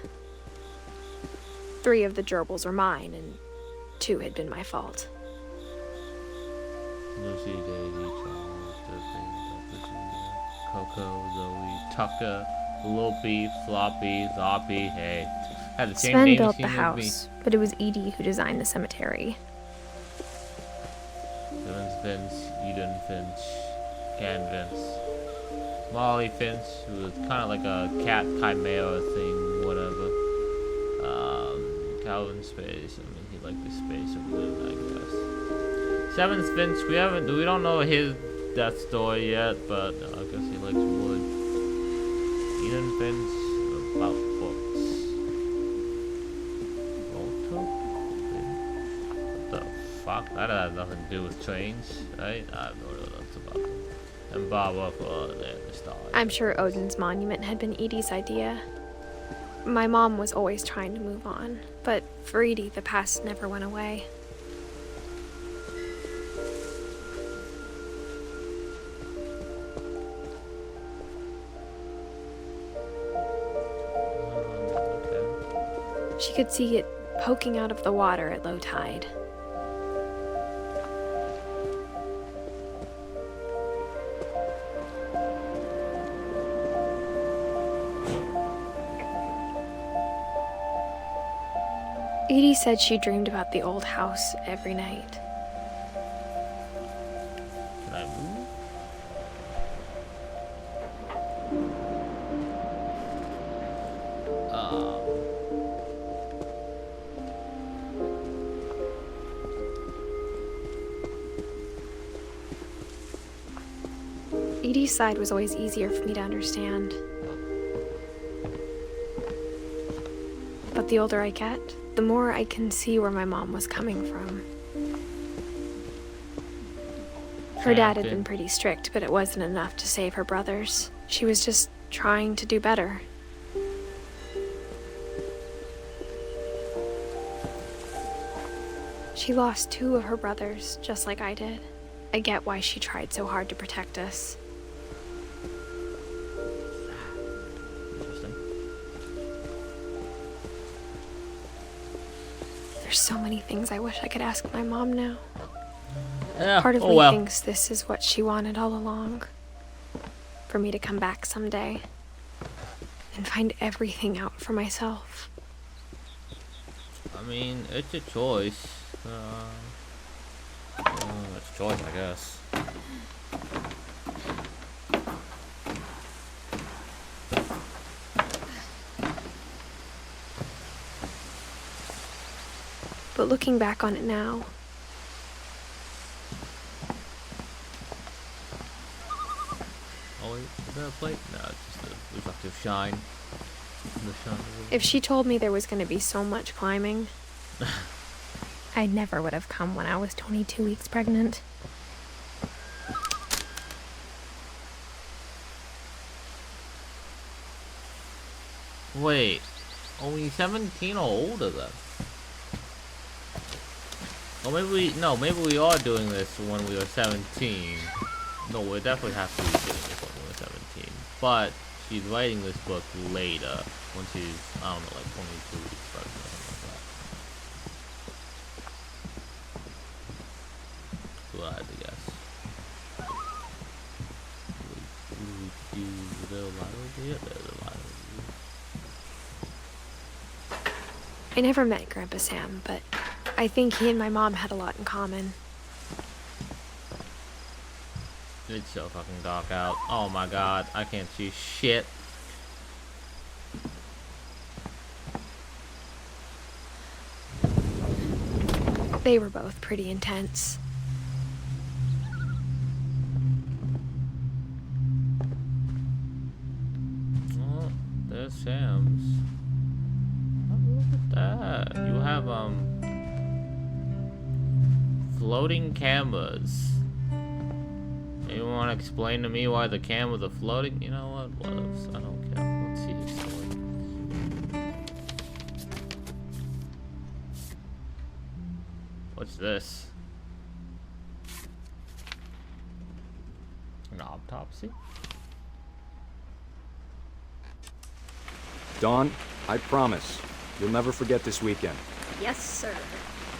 3 of the gerbils are mine, and 2 had been my fault. Lucy, Daisy, Charles, Coco, Zoe, Tucker, Loopy, floppy, zoppy, hey. Had the same Sven name built scheme the as me. house, but it was Edie who designed the cemetery. Dylan's Finch, Eden Finch, Ken Vince. Molly Finch, who was kind of like a cat chimera thing, whatever. Calvin Space, I mean, he liked the space of wood, I guess. Seventh Finch, we don't know his death story yet, but I guess he likes wood. Eden Finch, about books. Walter Finch? What the fuck? That has nothing to do with trains, right? I have no idea what that's about. And Barbara for the stars. I'm sure Odin's monument had been Edie's idea. My mom was always trying to move on, but for Edie, the past never went away. She could see it poking out of the water at low tide. Edie said she dreamed about the old house every night. Can I move? Edie's side was always easier for me to understand. But the older I get, the more I can see where my mom was coming from. Her dad had been pretty strict, but it wasn't enough to save her brothers. She was just trying to do better. She lost 2 of her brothers, just like I did. I get why she tried so hard to protect us. Interesting. There's so many things I wish I could ask my mom now. Yeah, Part of oh me well. thinks this is what she wanted all along. For me to come back someday and find everything out for myself. I mean, it's a choice. It's a choice, I guess. But looking back on it now, Oh wait, is that a plate? No, it's just a reflective shine. The shine. if she told me there was going to be so much climbing, I never would have come when I was 22 weeks pregnant. Wait, only 17 or older then? Or maybe we are doing this when we were 17. No, we definitely have to be doing this when we were 17. But she's writing this book later, when she's, I don't know, like 22 weeks pregnant or something like that. Well, I had to guess. I never met Grandpa Sam, but I think he and my mom had a lot in common. It's so fucking dark out. Oh my god, I can't see shit. They were both pretty intense. Oh, there's Sam's. Oh, look at that. You have, floating cameras. You want to explain to me why the cameras are floating? You know what? What else? I don't care. Let's see the story. What's this? An autopsy? Dawn, I promise, you'll never forget this weekend. Yes, sir.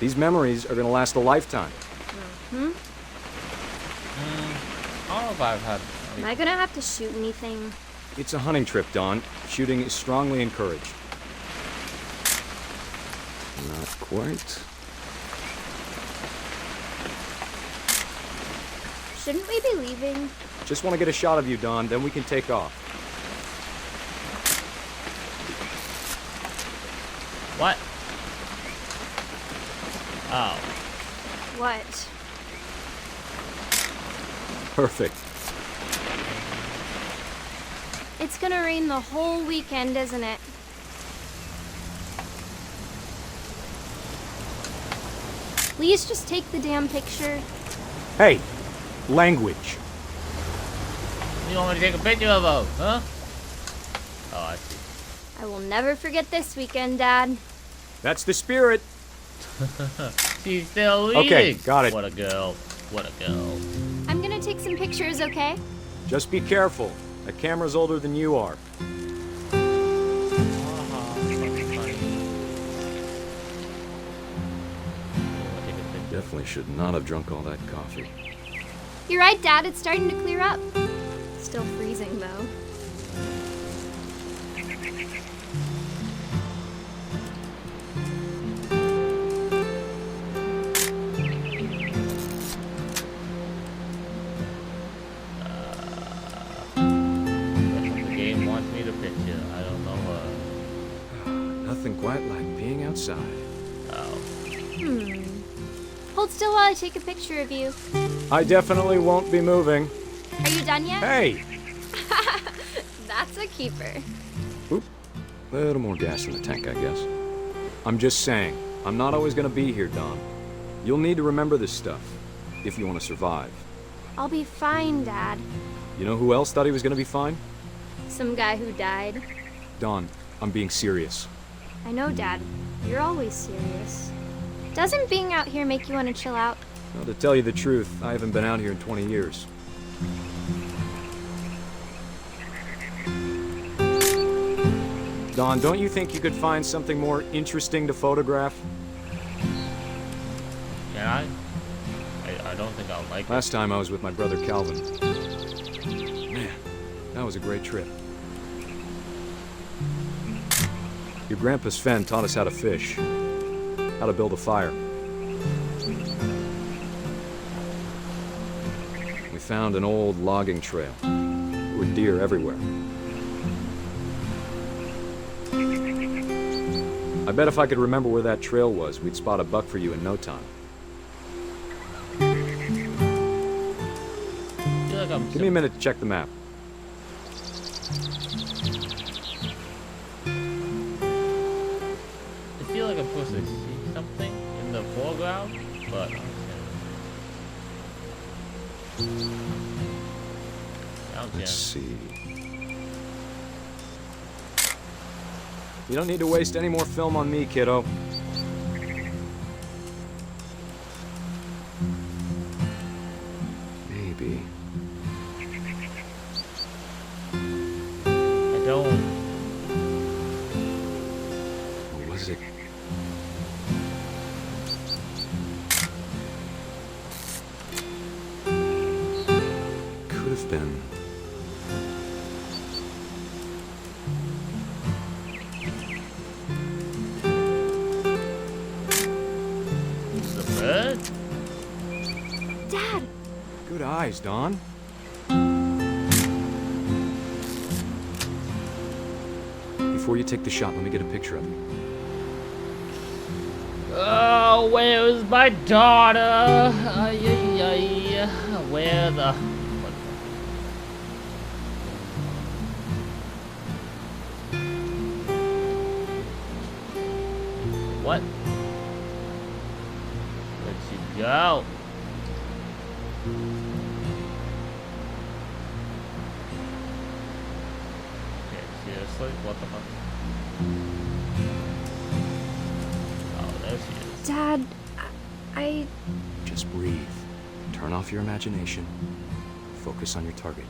These memories are gonna last a lifetime. Hmm? I don't know if I've had... Am I gonna have to shoot anything? It's a hunting trip, Dawn. Shooting is strongly encouraged. Not quite. Shouldn't we be leaving? Just want to get a shot of you, Dawn, then we can take off. What? Oh. What? Perfect. It's gonna rain the whole weekend, isn't it? Please just take the damn picture. Hey! Language. You want me to take a picture of them, huh? Oh, I see. I will never forget this weekend, Dad. That's the spirit. She's still leaving. Okay, got it. What a girl. What a girl. I'm gonna take some pictures, okay? Just be careful. That camera's older than you are. Definitely should not have drunk all that coffee. You're right, Dad. It's starting to clear up. Still freezing, though. The game wants me to picture. I don't know Nothing quite like being outside. Oh. Hold still while I take a picture of you. I definitely won't be moving. Are you done yet? Hey! That's a keeper. Oop. A little more gas in the tank, I guess. I'm just saying, I'm not always gonna be here, Dawn. You'll need to remember this stuff, if you want to survive. I'll be fine, Dad. You know who else thought he was gonna be fine? Some guy who died. Dawn, I'm being serious. I know, Dad. You're always serious. Doesn't being out here make you want to chill out? Well, to tell you the truth, I haven't been out here in 20 years. Dawn, don't you think you could find something more interesting to photograph? Can I? I don't think I'll like it. Last time I was with my brother Calvin. Man, that was a great trip. Your grandpa Sven taught us how to fish, how to build a fire. We found an old logging trail. There were deer everywhere. I bet if I could remember where that trail was, we'd spot a buck for you in no time. I feel like Give me a minute to check the map. I feel like I'm supposed to see something in the foreground, but Let's see. You don't need to waste any more film on me, kiddo. Maybe. I don't. Or was it? Could have been. Dad! Good eyes, Dawn. Before you take the shot, let me get a picture of you. Oh, where's my daughter? Ay, ay, ay. Where the... What? Where'd she go? Okay, seriously? What the fuck? Oh, there she is. Dad, I... Just breathe. Turn off your imagination. Focus on your target.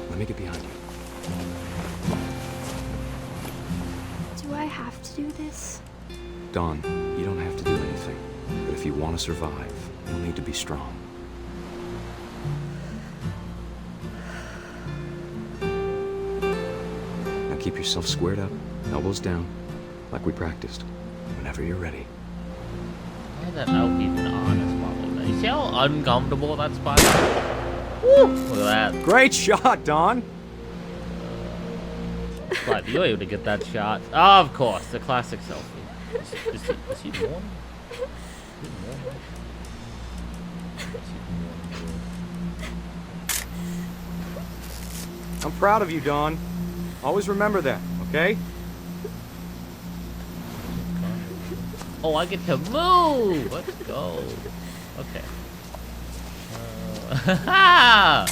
Let me get behind you. Do I have to do this? Dawn, you don't have to do anything. But if you want to survive, you'll need to be strong. keep yourself squared up, elbows down, like we practiced. Whenever you're ready. Why is that elf even on a spot like that? You see how uncomfortable that spot is? Woo! Look at that. Great shot, Don! But you were able to get that shot. Oh, of course, the classic selfie. Is he warm? I'm proud of you, Don. Always remember that, okay? Oh, I get to move! Let's go. Okay.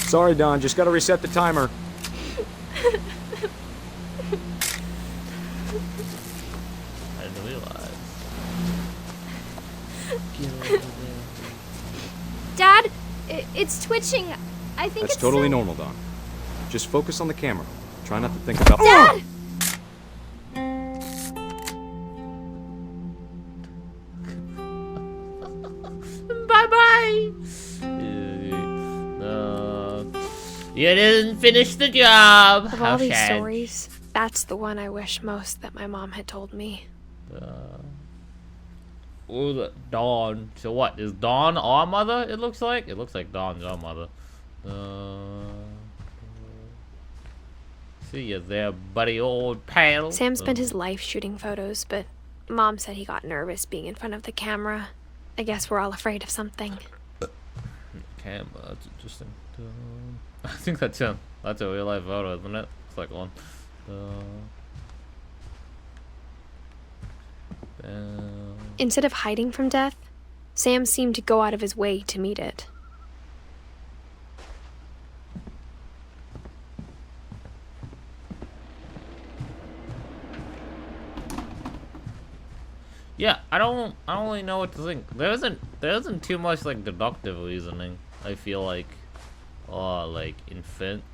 Sorry, Don. Just gotta reset the timer. I didn't realize. Dad, it's twitching. I think That's it's totally normal, Don. Just focus on the camera. Try not to think about. Dad! Bye-bye! You didn't finish the job! Of all these stories, that's the one I wish most that my mom had told me. Oh, Dawn. So what? Is Dawn our mother, it looks like? It looks like Dawn's our mother. See you there, buddy, old pal. Sam spent his life shooting photos, but Mom said he got nervous being in front of the camera. I guess we're all afraid of something. Camera, that's interesting. I think that's a real life photo, isn't it? It's like one. Instead of hiding from death, Sam seemed to go out of his way to meet it. Yeah, I don't really know what to think. There isn't too much like deductive reasoning, I feel like, or like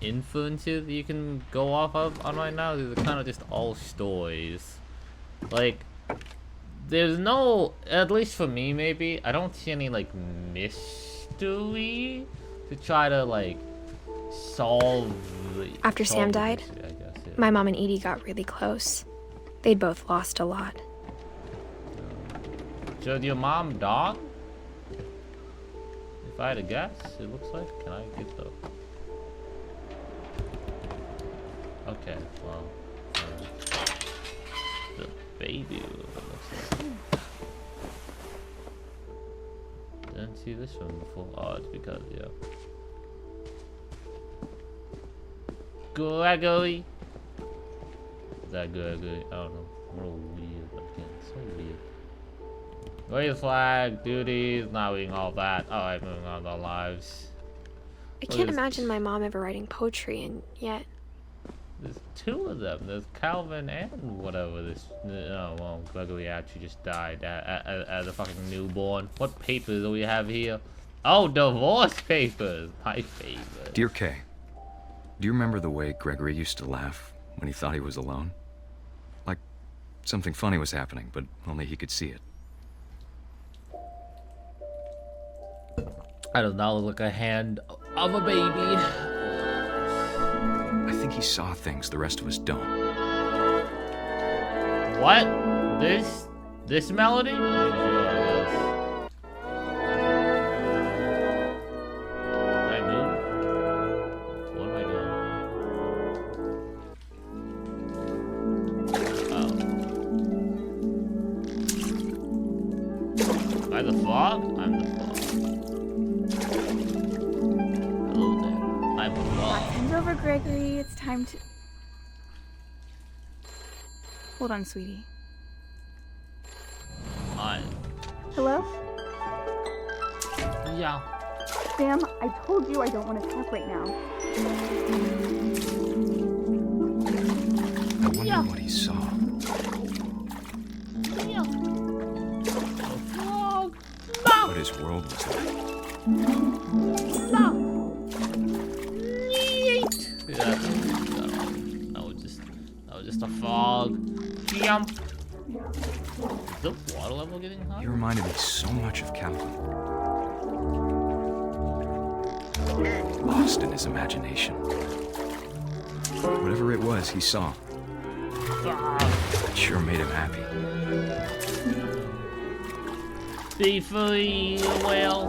inferences you can go off of on right now. These are kind of just all stories. Like, there's no, at least for me maybe, I don't see any like mystery to try to like solve. After Sam died, mystery, I guess, yeah. my mom and Edie got really close. They'd both lost a lot. So your mom dog? If I had to guess, it looks like. Can I get the? Okay, well, the baby. It looks like. Didn't see this one before. Oh, it's because yeah. Gregory. Is that Gregory? I don't know. Real weird looking. So weird. Raise flag, duties, not reading all that. Alright, moving on with our lives. I can't imagine my mom ever writing poetry, and yet... There's two of them. There's Calvin and whatever this... Oh, well, Gregory actually just died as a fucking newborn. What papers do we have here? Oh, divorce papers! My favorite. Dear Kay, do you remember the way Gregory used to laugh when he thought he was alone? Like something funny was happening, but only he could see it. I don't know, look like a hand of a baby. I think he saw things the rest of us don't. What? This melody? I'm sure, I guess. Can I move? What am I doing? Oh. Am I the fog? I'm the fog. Hand over, Gregory. It's time to... Hold on, sweetie. Hi. Hello? Yeah. Sam, I told you I don't want to talk right now. I wonder what he saw. What his world was like. Yeah, that was just a fog. Jump. Is the water level getting high? He reminded me so much of Calvin. Lost in his imagination. Whatever it was he saw, That sure made him happy. Be free, well.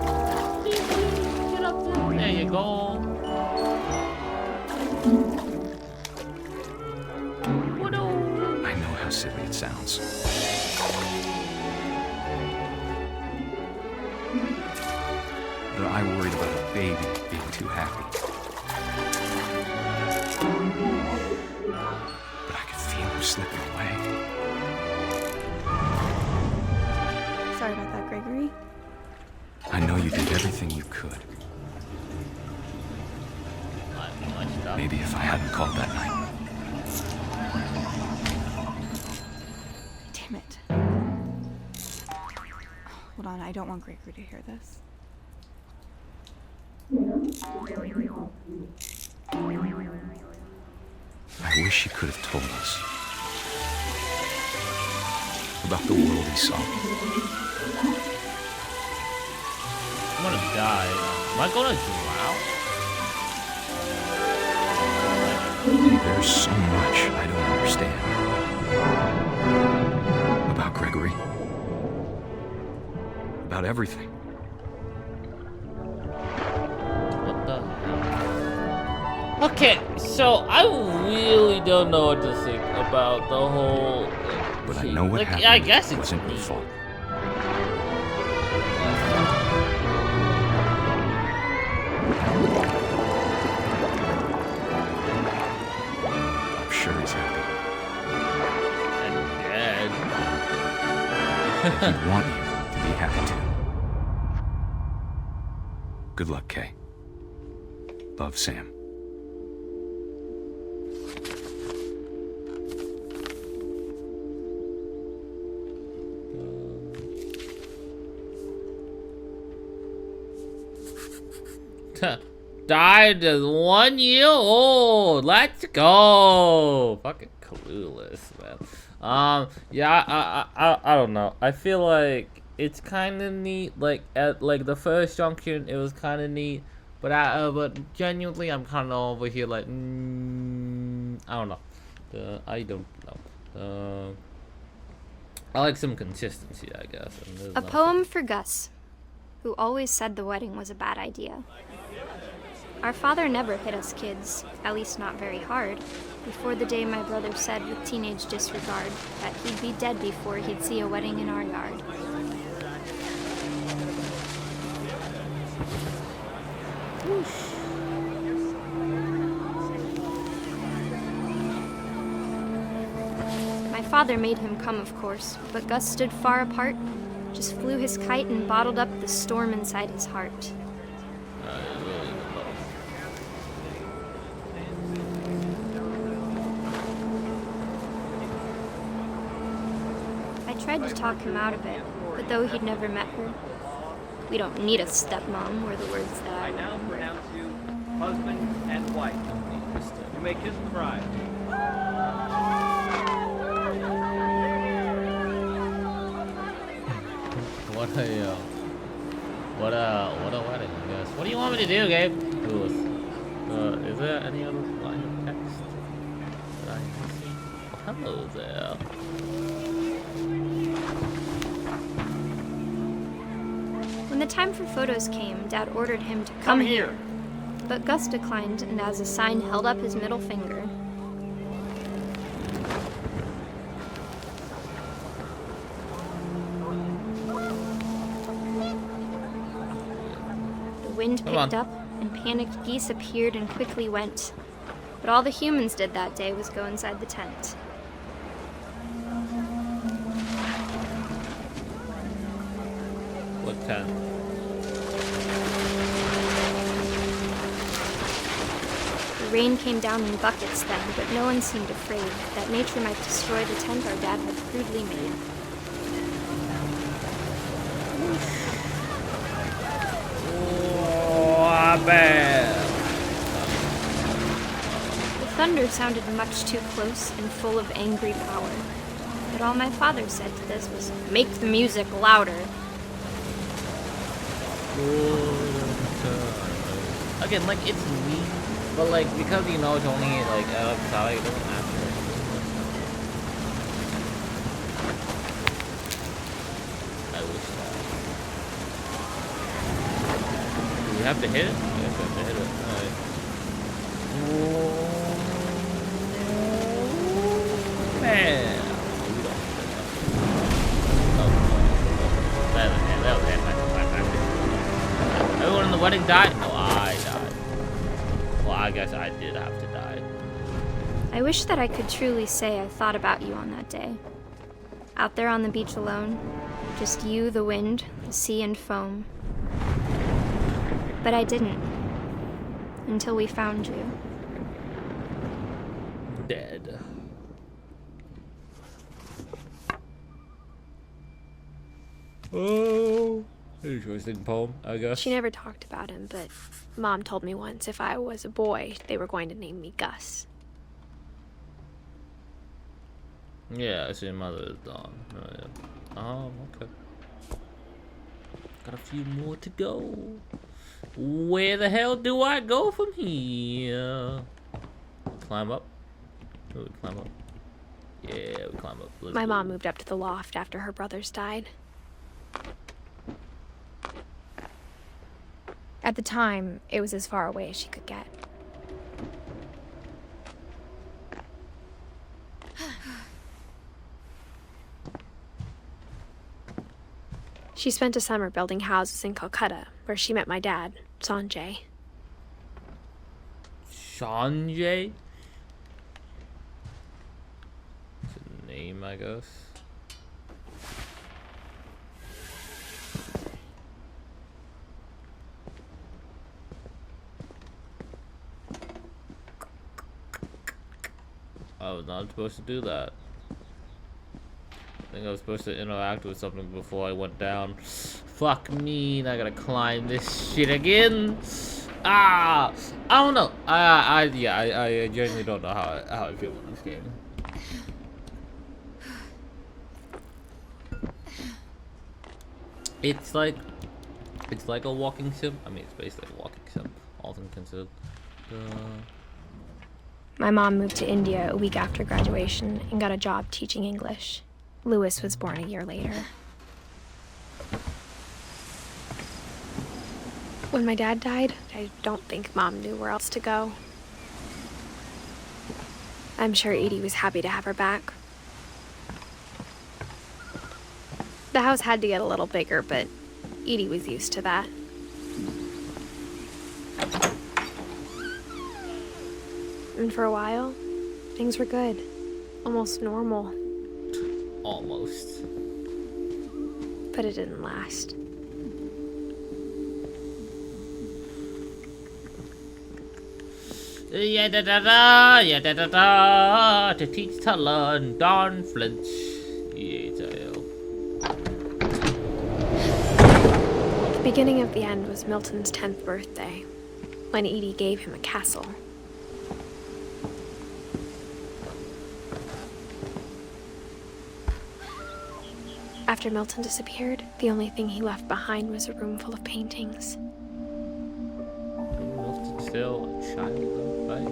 Be free. Get up there. There you go. I know how silly it sounds. But I worried about a baby being too happy. But I could feel him slipping away. Sorry about that, Gregory. I know you did everything you could. Maybe if I hadn't called that night. Damn it. Hold on, I don't want Gregory to hear this. I wish he could have told us about the world he saw. I'm gonna die. Am I gonna drown? There's so much I don't understand about Gregory. About everything. What the hell? Okay, so I really don't know what to think about the whole. But I know what like, happened I guess it wasn't your fault. I'm sure he's happy. And dead. He'd want you to be happy too. Good luck, Kay. Love, Sam. Died as 1 year old. Let's go. Fucking clueless, man. Yeah, I don't know. I feel like it's kind of neat. Like at like the first junction, it was kind of neat. But genuinely, I'm kind of over here like, I don't know. I don't know. I like some consistency, I guess. A poem for Gus, who always said the wedding was a bad idea. Our father never hit us kids, at least not very hard, before the day my brother said with teenage disregard that he'd be dead before he'd see a wedding in our yard. My father made him come, of course, but Gus stood far apart, just flew his kite and bottled up the storm inside his heart. I tried to talk him out of it, but though he'd never met her, we don't need a stepmom, were the words that I now pronounce you husband and wife. You may kiss the bride. What a wedding, I guess. What do you want me to do, Gabe? Is there any other line of text that I can see? Oh, hello there. When the time for photos came, Dad ordered him to come here. But Gus declined and as a sign held up his middle finger. The wind picked up and panicked geese appeared and quickly went. But all the humans did that day was go inside the tent. What tent? The rain came down in buckets then, but no one seemed afraid that nature might destroy the tent our dad had crudely made. Oh, bad. The thunder sounded much too close and full of angry power. But all my father said to this was, "Make the music louder." Again, like, it's neat, but, like, because, you know, it's only, like, outside, it doesn't matter. have to hit it? I guess we have to hit it. Alright. Man. That was anticlimactic. Everyone in the wedding died? No, I died. Well, I guess I did have to die. I wish that I could truly say I thought about you on that day. Out there on the beach alone, just you, the wind, the sea, and foam. But I didn't. Until we found you. Dead. Oh, interesting poem, I guess. She never talked about him, but Mom told me once if I was a boy, they were going to name me Gus. Yeah, I see mother is gone. Oh, yeah. Okay. Got a few more to go. Where the hell do I go from here? Climb up? Oh, we climb up. Yeah, we climb up. My mom moved up to the loft after her brothers died. At the time, it was as far away as she could get. She spent a summer building houses in Calcutta, where she met my dad, Sanjay. Sanjay? It's a name, I guess. I was not supposed to do that. I think I was supposed to interact with something before I went down. Fuck me, I gotta climb this shit again. Ah, I don't know. I genuinely don't know how I feel in this game. It's like a walking sim. I mean, it's basically a walking sim, all things considered. My mom moved to India a week after graduation and got a job teaching English. Louis was born a year later. When my dad died, I don't think Mom knew where else to go. I'm sure Edie was happy to have her back. The house had to get a little bigger, but Edie was used to that. And for a while, things were good. Almost normal. Almost. But it didn't last. Yeah da da da, yeah da da da, to teach to learn, Don Finch. Yeah, The beginning of the end was Milton's 10th birthday, when Edie gave him a castle. After Milton disappeared, the only thing he left behind was a room full of paintings. Milton's still a child though, right?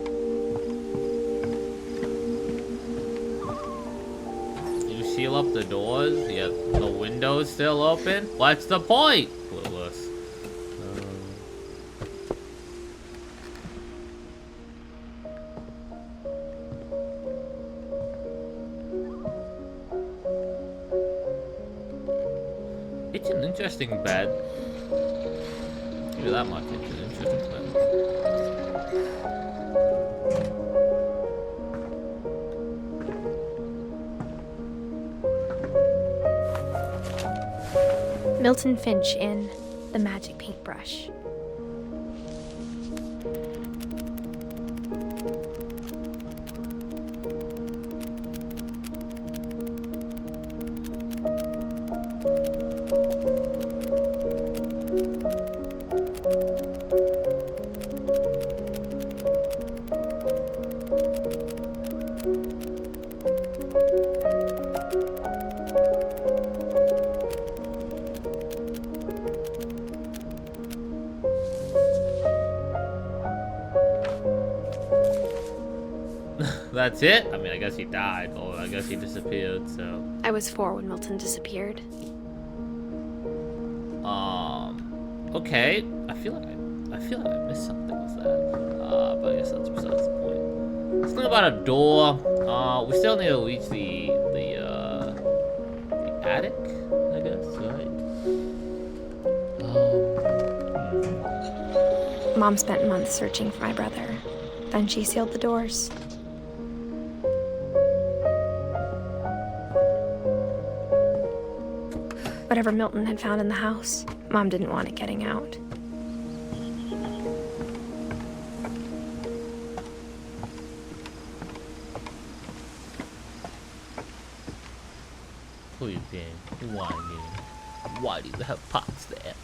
You seal up the doors, yet the window's still open? What's the point? Clueless. It's an interesting bed. Give you that much. It's an interesting bed. Milton Finch in The Magic Paintbrush. That's it? I mean, I guess he died, or I guess he disappeared, so... I was 4 when Milton disappeared. Okay. I feel like I feel like I missed something with that. But I guess that's besides the point. Something about a door. We still need to reach the attic, I guess, right? Mom spent months searching for my brother. Then she sealed the doors. Whatever Milton had found in the house, Mom didn't want it getting out. Please, game. Why do you have pots there?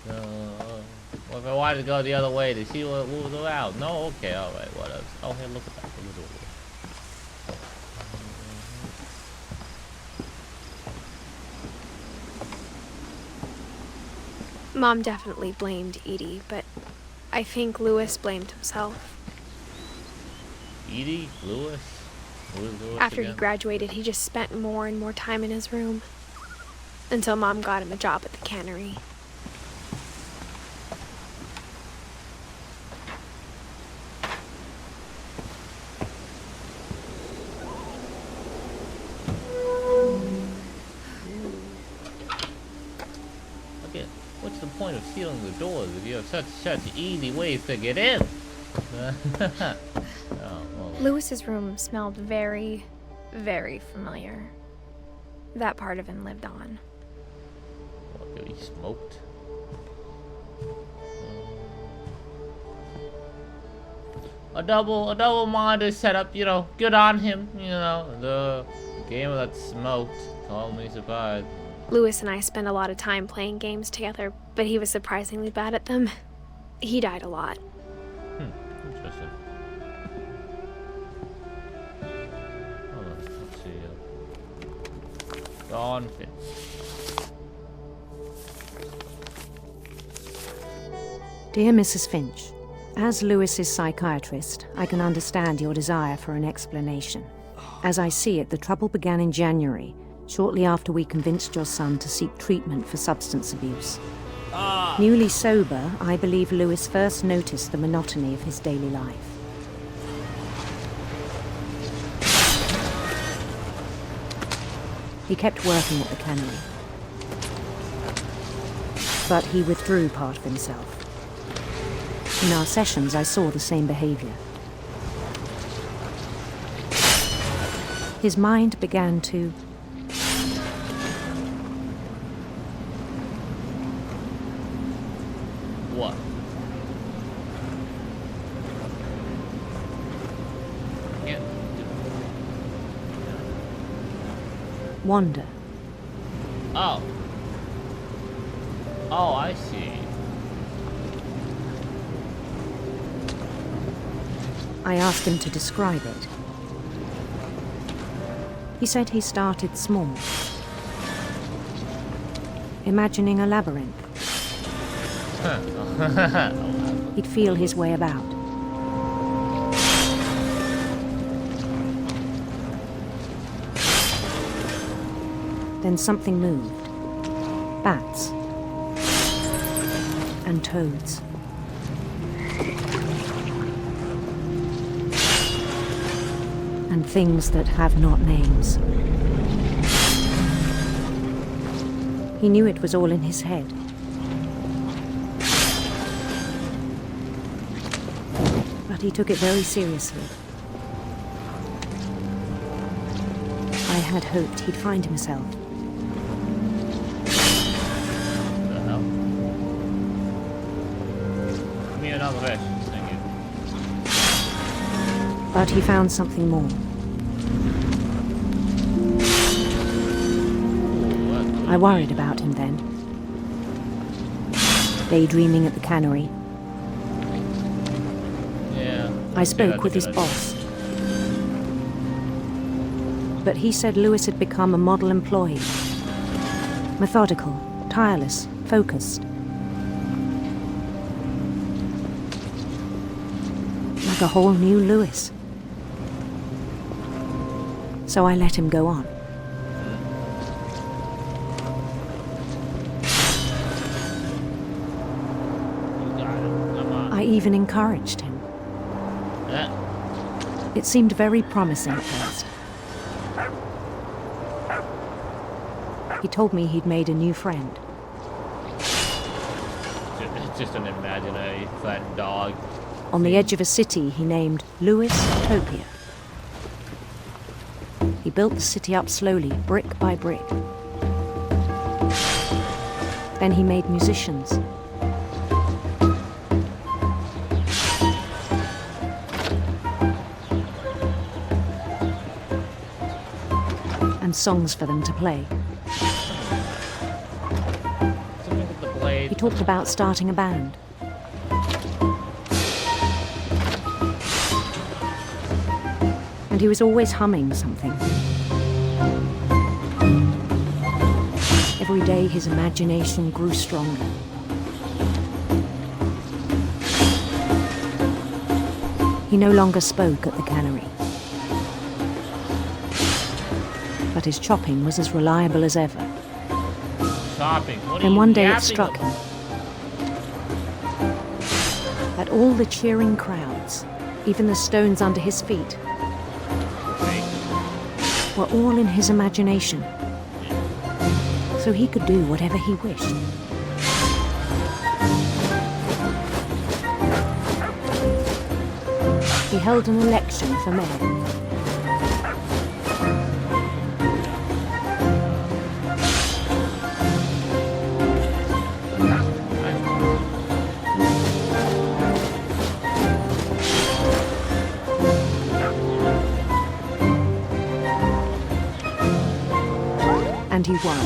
Well, if I wanted to go the other way to see what moves around. No, okay, alright, whatever. Oh, hey, look at that. Look at that. Mom definitely blamed Edie, but I think Lewis blamed himself. Edie? Lewis? Who's Lewis After again? he graduated, he just spent more and more time in his room. Until Mom got him a job at the cannery. Okay, what's the point of sealing the doors if you have such easy ways to get in? Oh, well. Lewis's room smelled very, very familiar. That part of him lived on. What, he smoked? A double monitor setup, you know, good on him, you know. The gamer that smoked, call me surprised. Lewis and I spent a lot of time playing games together, but he was surprisingly bad at them. He died a lot. Interesting. Hold on, let's see. Gone Finch. Dear Mrs. Finch, as Lewis's psychiatrist, I can understand your desire for an explanation. As I see it, the trouble began in January, shortly after we convinced your son to seek treatment for substance abuse. Newly sober, I believe Lewis first noticed the monotony of his daily life. He kept working at the cannery, but he withdrew part of himself. In our sessions, I saw the same behavior. His mind began to What? Can't wander. Oh. Oh, I see. I asked him to describe it. He said he started small, imagining a labyrinth. He'd feel his way about. Then something moved. Bats. And toads. And things that have not names. He knew it was all in his head. But he took it very seriously. I had hoped he'd find himself. What the hell? Give me another fish, thank you. But he found something more. I worried about him then. Daydreaming at the cannery. Yeah. I spoke with his boss. But he said Lewis had become a model employee. Methodical, tireless, focused. Like a whole new Lewis. So I let him go on. You got him. Come on. even encouraged him. It seemed very promising at first. He told me he'd made a new friend. It's just an imaginary fat dog. On the edge of a city he named Louis Topia. He built the city up slowly, brick by brick. Then he made musicians. And songs for them to play. He talked about starting a band. And he was always humming something. Every day his imagination grew stronger. He no longer spoke at the cannery. But his chopping was as reliable as ever. Chopping? What are Then you one day it yapping struck about? him that all the cheering crowds, even the stones under his feet, were all in his imagination. So he could do whatever he wished. He held an election for mayor. And he won.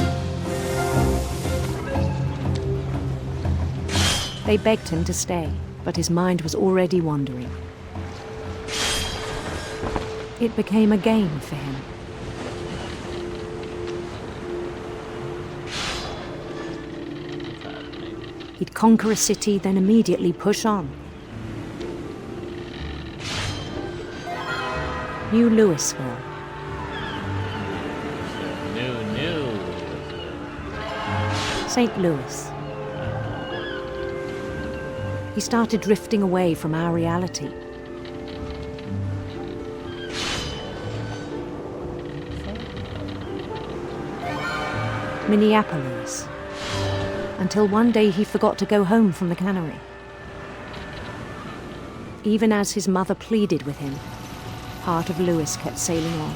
They begged him to stay, but his mind was already wandering. It became a game for him. He'd conquer a city, then immediately push on. New Louisville. New. St. Louis. He started drifting away from our reality. Minneapolis. Until one day he forgot to go home from the cannery. Even as his mother pleaded with him, part of Louis kept sailing on.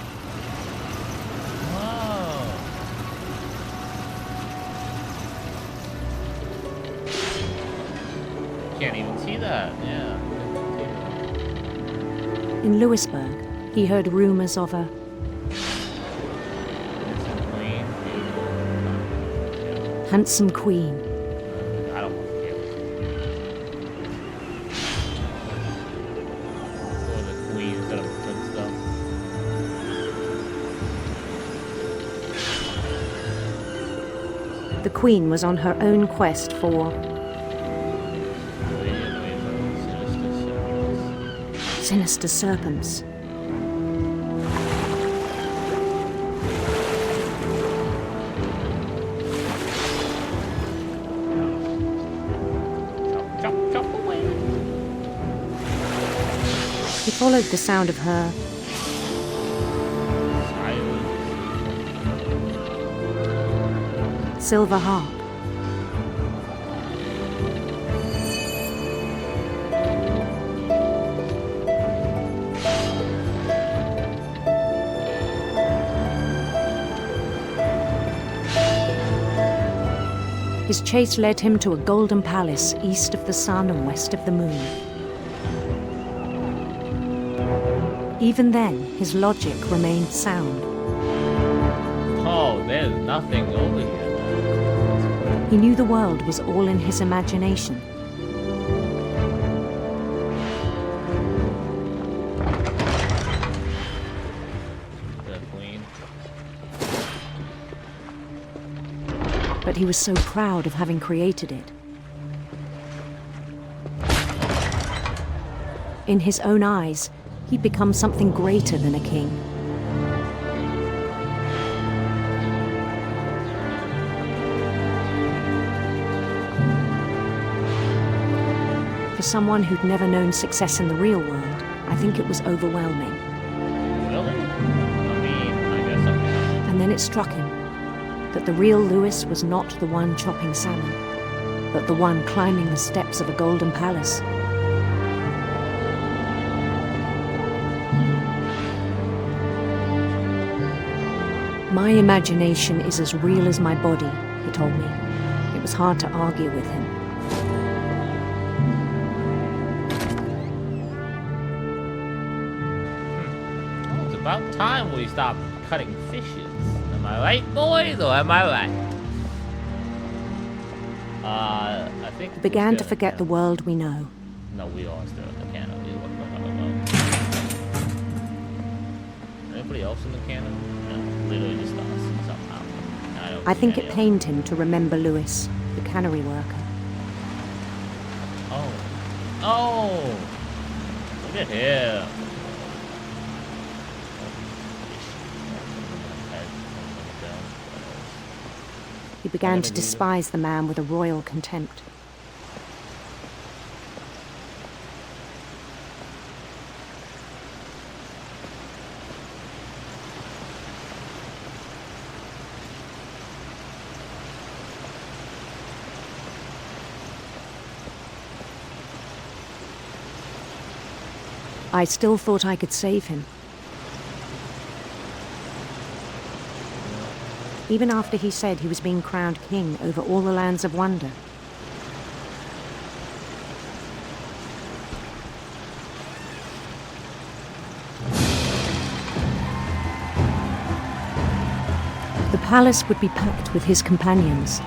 Can't even see that, yeah. In Louisburg, he heard rumors of a handsome queen. I don't want to hear it. Or the queens that have done stuff. The queen was on her own quest for sinister serpents. He followed the sound of her silver harp. His chase led him to a golden palace east of the sun and west of the moon. Even then, his logic remained sound. Oh, there's nothing over here. He knew the world was all in his imagination. The queen. But he was so proud of having created it. In his own eyes, he'd become something greater than a king. For someone who'd never known success in the real world, I think it was overwhelming. Really? I mean, I guess so. And then it struck him that the real Lewis was not the one chopping salmon, but the one climbing the steps of a golden palace. My imagination is as real as my body, he told me. It was hard to argue with him. Well, it's about time we stopped cutting fishes. Am I right, boys, or am I right? I think We began to forget the world we know. No, we are still in the canon. Anybody else in the canon? No, literally just us somehow. I think it pained him to remember Lewis, the cannery worker. Oh! Look at him. He began to despise the man with a royal contempt. I still thought I could save him. Even after he said he was being crowned king over all the lands of wonder. The palace would be packed with his companions.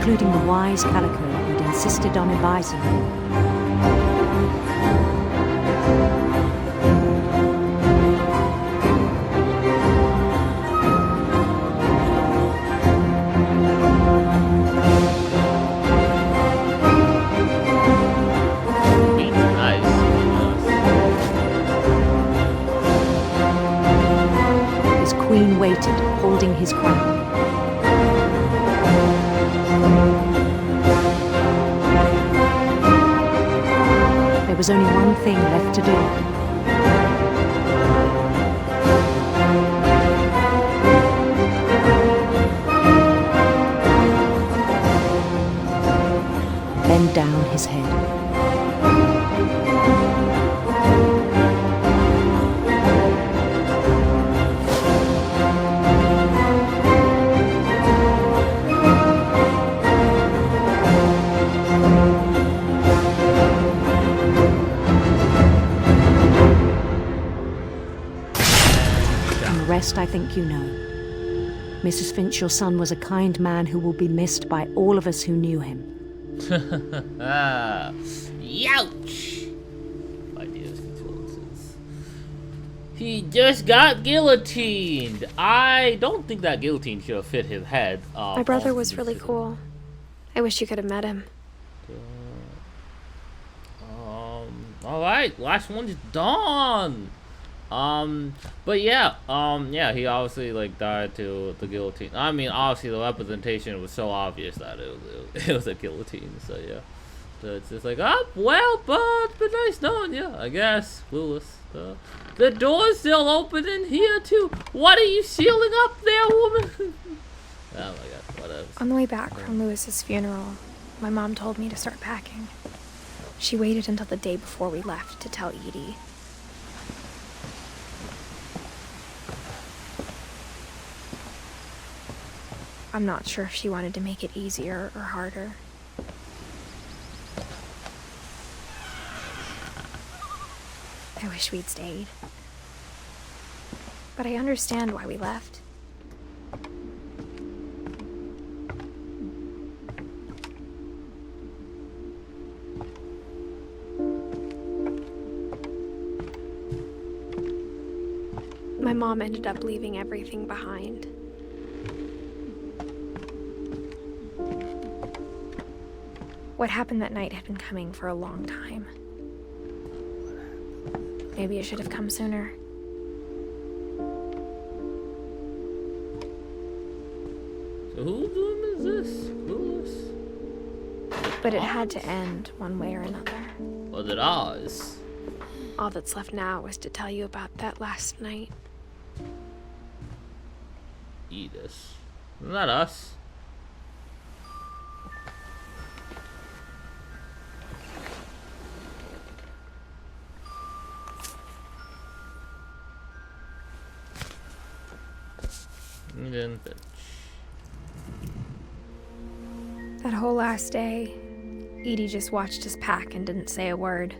Including the wise Calico who'd insisted on advising him. His queen waited, holding his crown. There was only one thing left to do. Bend down his head. I think you know. Mrs. Finch, your son was a kind man who will be missed by all of us who knew him. Youch! Ideas, condolences. He just got guillotined. I don't think that guillotine should have fit his head. My brother was really cool. I wish you could have met him. Alright, last one's done. But yeah, he obviously like died to the guillotine. I mean, obviously the representation was so obvious that it was a guillotine. So yeah, so it's just like, oh well, but it's been nice knowing you, I guess. Clueless. The door's still open in here too. What are you sealing up there, woman? Oh my god, whatever. On the way back from Lewis's funeral, my mom told me to start packing. She waited until the day before we left to tell Edie. I'm not sure if she wanted to make it easier or harder. I wish we'd stayed. But I understand why we left. My mom ended up leaving everything behind. What happened that night had been coming for a long time. Maybe it should have come sooner. So whose room is this? Who's? But it had to end one way or another. Was it ours? All that's left now was to tell you about that last night. Edith. Not us. And then Finch. That whole last day, Edie just watched us pack and didn't say a word.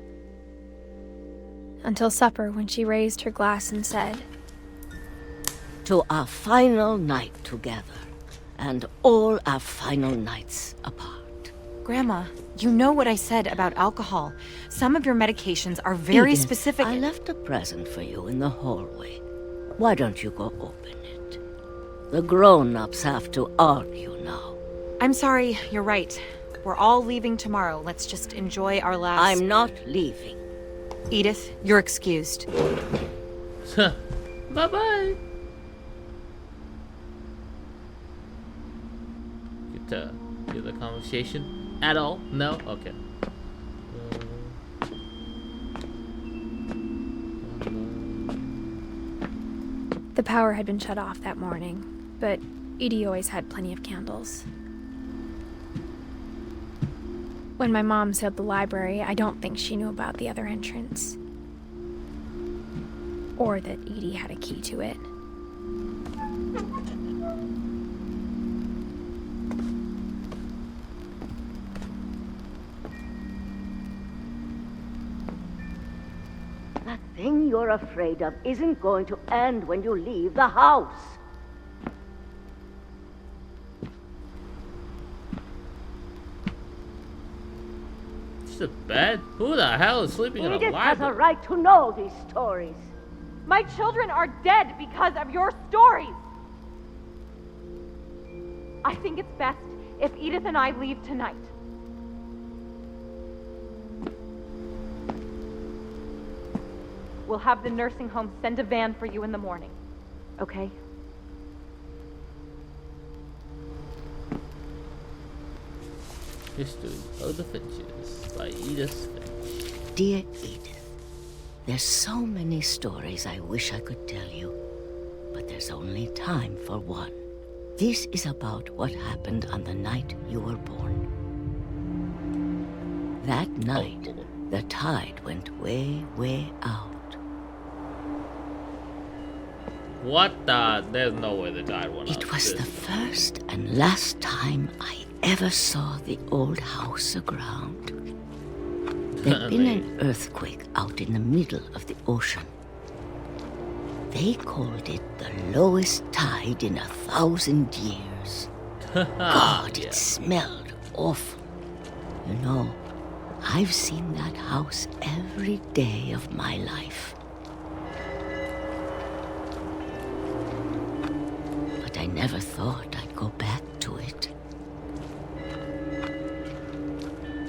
Until supper, when she raised her glass and said, "To our final night together, and all our final nights apart." Grandma, you know what I said about alcohol. Some of your medications are very Edith, specific. I left a present for you in the hallway. Why don't you go open it? The grown-ups have to argue now. I'm sorry, you're right. We're all leaving tomorrow. Let's just enjoy our last... I'm not leaving. Edith, you're excused. Bye-bye. Get to hear the conversation at all? No? Okay. The power had been shut off that morning, but Edie always had plenty of candles. When my mom said the library, I don't think she knew about the other entrance. Or that Edie had a key to it. That thing you're afraid of isn't going to end when you leave the house. It's a bed? Who the hell is sleeping in a Edith has a library? right to know these stories. My children are dead because of your stories! I think it's best if Edith and I leave tonight. We'll have the nursing home send a van for you in the morning, okay? History of the Finches by Edith Finch. Dear Edith, there's so many stories I wish I could tell you, but there's only time for one. This is about what happened on the night you were born. That night, the tide went way, way out. What the? There's no way the tide went It up. was the first and last time I ever saw the old house aground. There'd been an earthquake out in the middle of the ocean. They called it the lowest tide in 1,000 years. God, it smelled awful. You know, I've seen that house every day of my life. But I never thought I'd go back to it.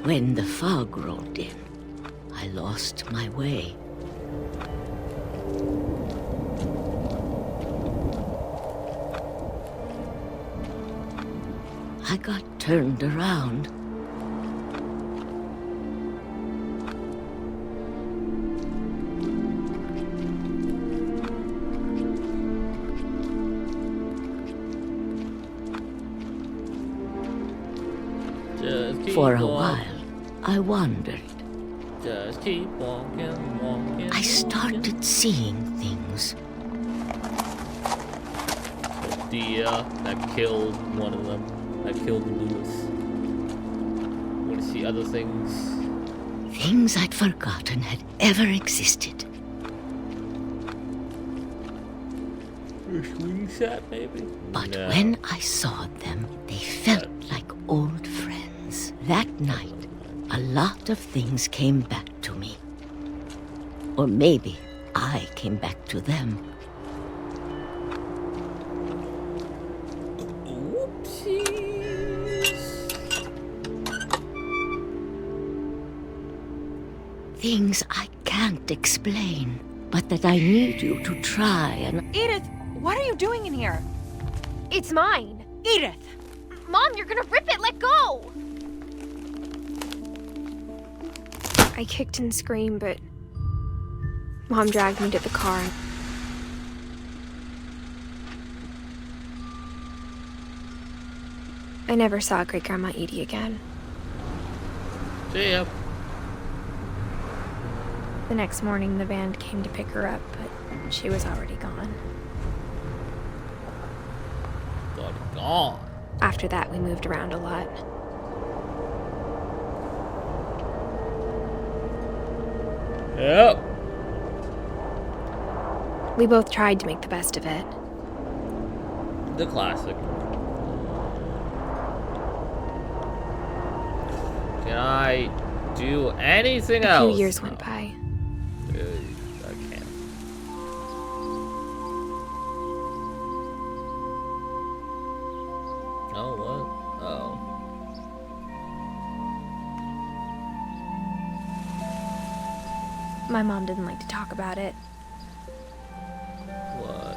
When the fog rolled in, I lost my way. I got turned around. For a while, I wandered. Just keep walking, walking. I started seeing things. The deer that killed one of them. That killed Lewis. Want to see other things? Things I'd forgotten had ever existed. A swing set, maybe? But No. when I saw them, they felt like old friends. That night, a lot of things came back to me. Or maybe I came back to them. things I can't explain, but that I need you to try and... Edith, what are you doing in here? It's mine. Edith! Mom, you're gonna rip it! Let go! I kicked and screamed, but Mom dragged me to the car. I never saw Great-Grandma Edie again. See ya. The next morning, the van came to pick her up, but she was already gone. Gone. After that, we moved around a lot. Yep. We both tried to make the best of it. The classic. Can I do anything else? A few years went by. I can't. Oh, what? Oh. My mom didn't like to talk about it, What?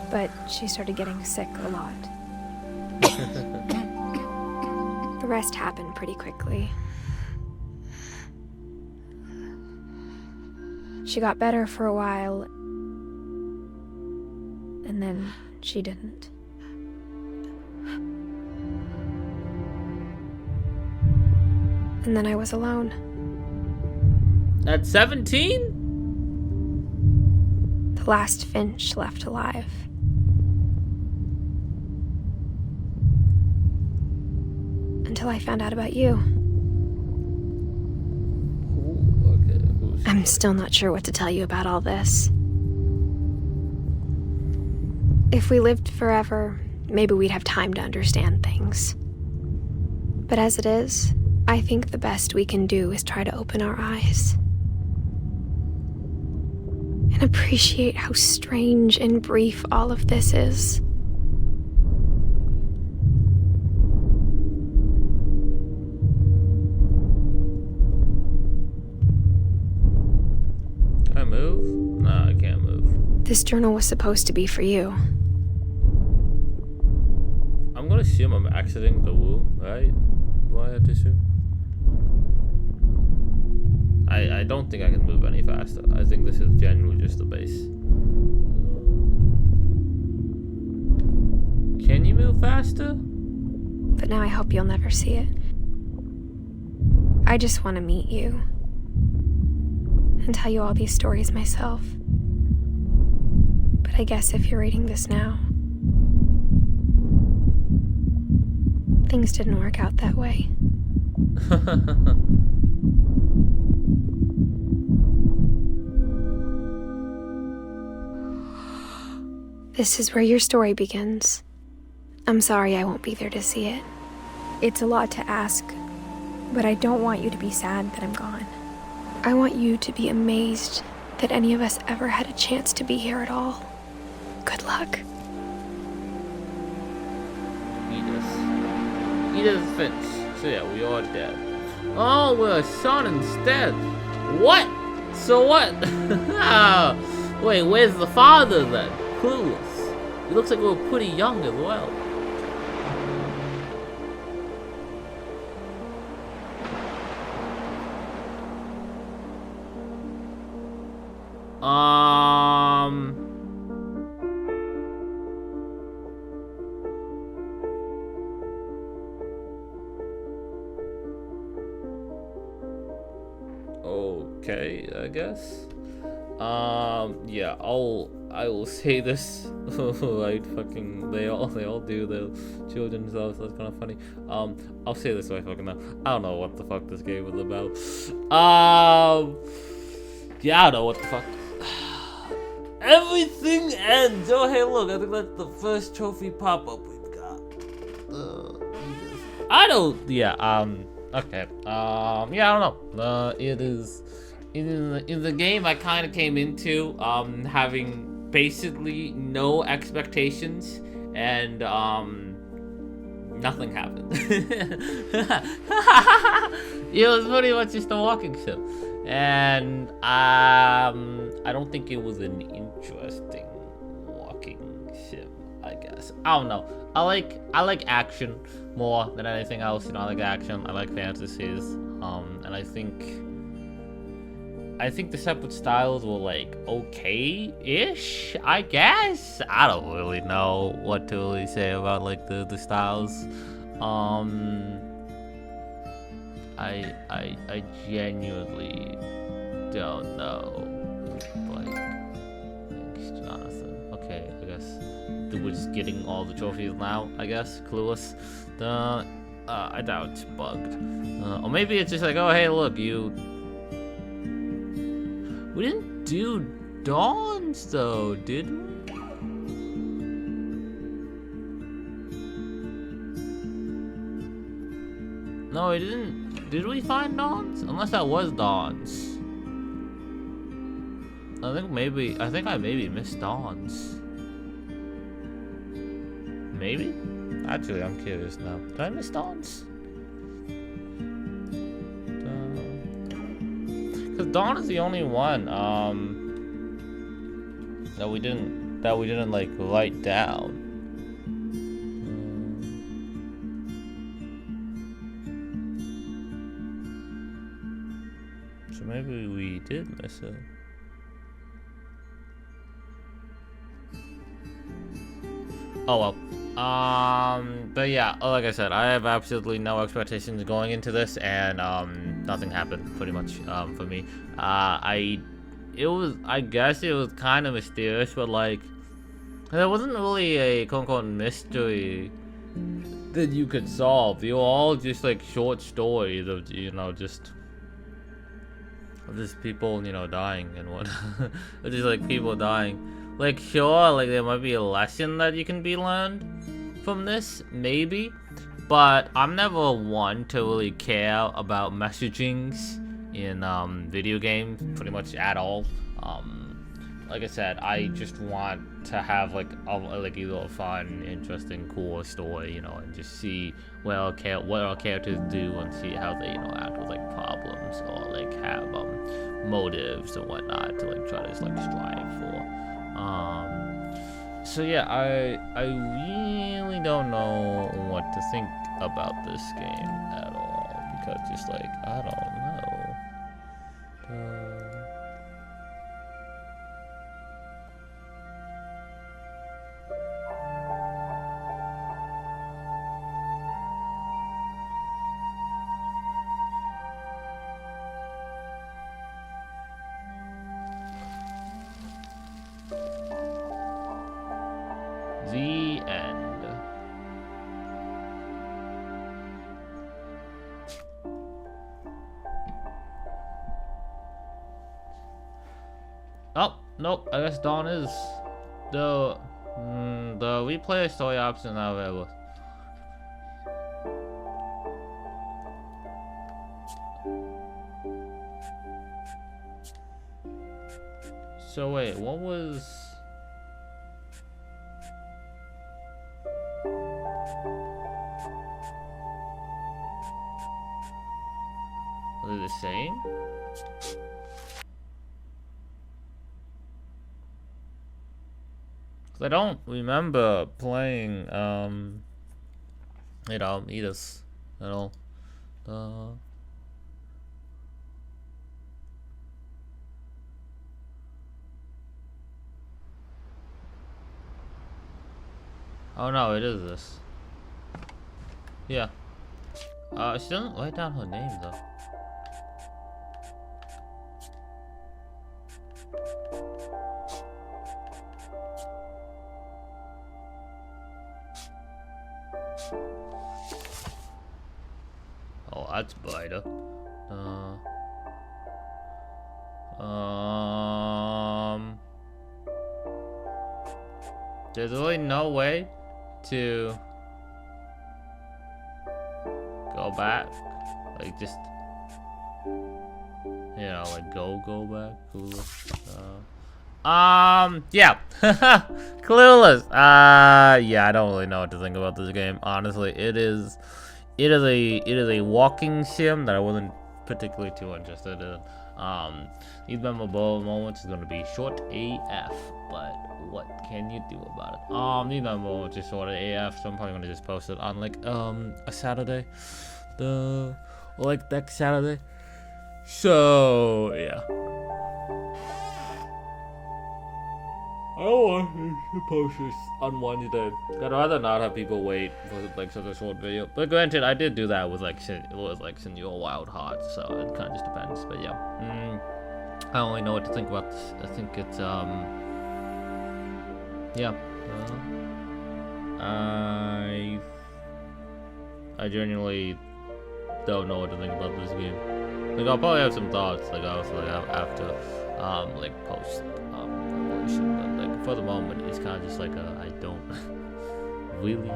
but she started getting sick a lot. The rest happened pretty quickly. She got better for a while, and then she didn't. And then I was alone. At 17? The last Finch left alive. Until I found out about you. I'm still not sure what to tell you about all this. If we lived forever, maybe we'd have time to understand things. But as it is, I think the best we can do is try to open our eyes. And appreciate how strange and brief all of this is. Can I move? No, I can't move. This journal was supposed to be for you. I'm gonna assume I'm exiting the womb, right? Do I have to assume? I don't think I can move any faster. I think this is genuinely just the base. Can you move faster? But now I hope you'll never see it. I just want to meet you. And tell you all these stories myself. But I guess if you're reading this now, things didn't work out that way. This is where your story begins. I'm sorry I won't be there to see it. It's a lot to ask, but I don't want you to be sad that I'm gone. I want you to be amazed that any of us ever had a chance to be here at all. Good luck. Edith Finch. So yeah, we are dead. Oh, we're a son instead. What? So what? Wait, where's the father then? Clueless. It looks like we're pretty young as well. Okay, I guess. Yeah, I will say this. Right, fucking, they all do the children's stuff, so that's kind of funny. I'll say this right fucking now. I don't know what the fuck this game was about. Yeah, I don't know what the fuck. Everything ends. Oh, hey, look, I think that's the first trophy pop-up we've got. I don't, yeah, okay. Yeah, I don't know. It is in the game I kind of came into having basically no expectations, and nothing happened. It was pretty much just a walking sim. And I don't think it was an interesting walking sim, I guess. I don't know. I like action more than anything else. You know, I like action. I like fantasies. And I think the separate styles were like okay-ish, I guess. I don't really know what to really say about like the styles. I genuinely don't know. Like, thanks, Jonathan. Okay, I guess we're just getting all the trophies now. I guess clueless. I doubt it's bugged. Or maybe it's just like, oh hey, look, we didn't do Dawns though, did we? No, we didn't. Did we find Dawns? Unless that was Dawns. I think I maybe missed Dawns. Maybe? Actually, I'm curious now. Did I miss Dawns? Because Dawn is the only one that we didn't like write down. So maybe we did miss it. Oh well. But yeah, like I said, I have absolutely no expectations going into this, and nothing happened pretty much for me. I guess it was kind of mysterious, but like there wasn't really a quote-unquote mystery that you could solve. They were all just like short stories of, you know, just people, you know, dying and what. Just like people dying. Like, sure, like there might be a lesson that you can be learned from this, maybe, but I'm never one to really care about messagings in video games pretty much at all. Like I said, I just want to have like either a fun, interesting, cool story, you know, and just see what our characters do and see how they interact with like problems or like have motives and whatnot to like try to just like strive for. So yeah, I really don't know what to think about this game at all, because just like, I don't know. The end. Oh, nope, I guess Dawn is the replay story option available. So wait, what was... Was it the same? I don't remember playing, you know, Edith at all. Oh no, it is this. Yeah. She doesn't write down her name though. Oh, that's brighter. There's really no way to go back. Like, just, you know, like go back. Yeah. Clueless. Yeah, I don't really know what to think about this game. Honestly, it is a walking sim that I wasn't particularly too interested in. These memorable moments is gonna be short AF, but what can you do about it? These memorable moments is short AF, so I'm probably gonna just post it on like a Saturday, next Saturday. So yeah. I don't want to post this on Wednesday. I'd rather not have people wait for like such a short video. But granted, I did do that with like Senor Wild Hearts, so it kind of just depends. But yeah, I don't really know what to think about this. I think it's yeah. I genuinely don't know what to think about this game. Like I'll probably have some thoughts, like obviously after like post Revolution, but like for the moment it's kind of just like I don't really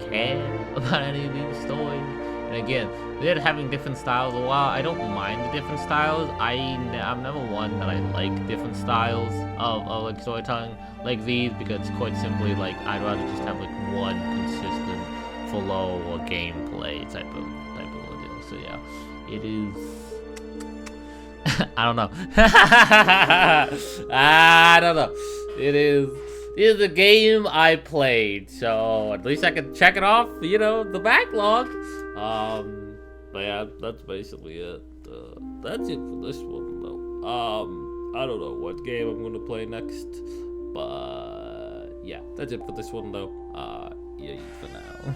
care about any of these stories. And again, they're having different styles. While I don't mind the different styles, I'm never one that I like different styles of like storytelling like these, because quite simply like I'd rather just have like one consistent flow or gameplay type of deal. So yeah, it is. I don't know. I don't know. It is a game I played, so at least I can check it off, the backlog. But yeah, that's basically it. That's it for this one, though. I don't know what game I'm gonna play next, but yeah, that's it for this one, though. Yeah, for now.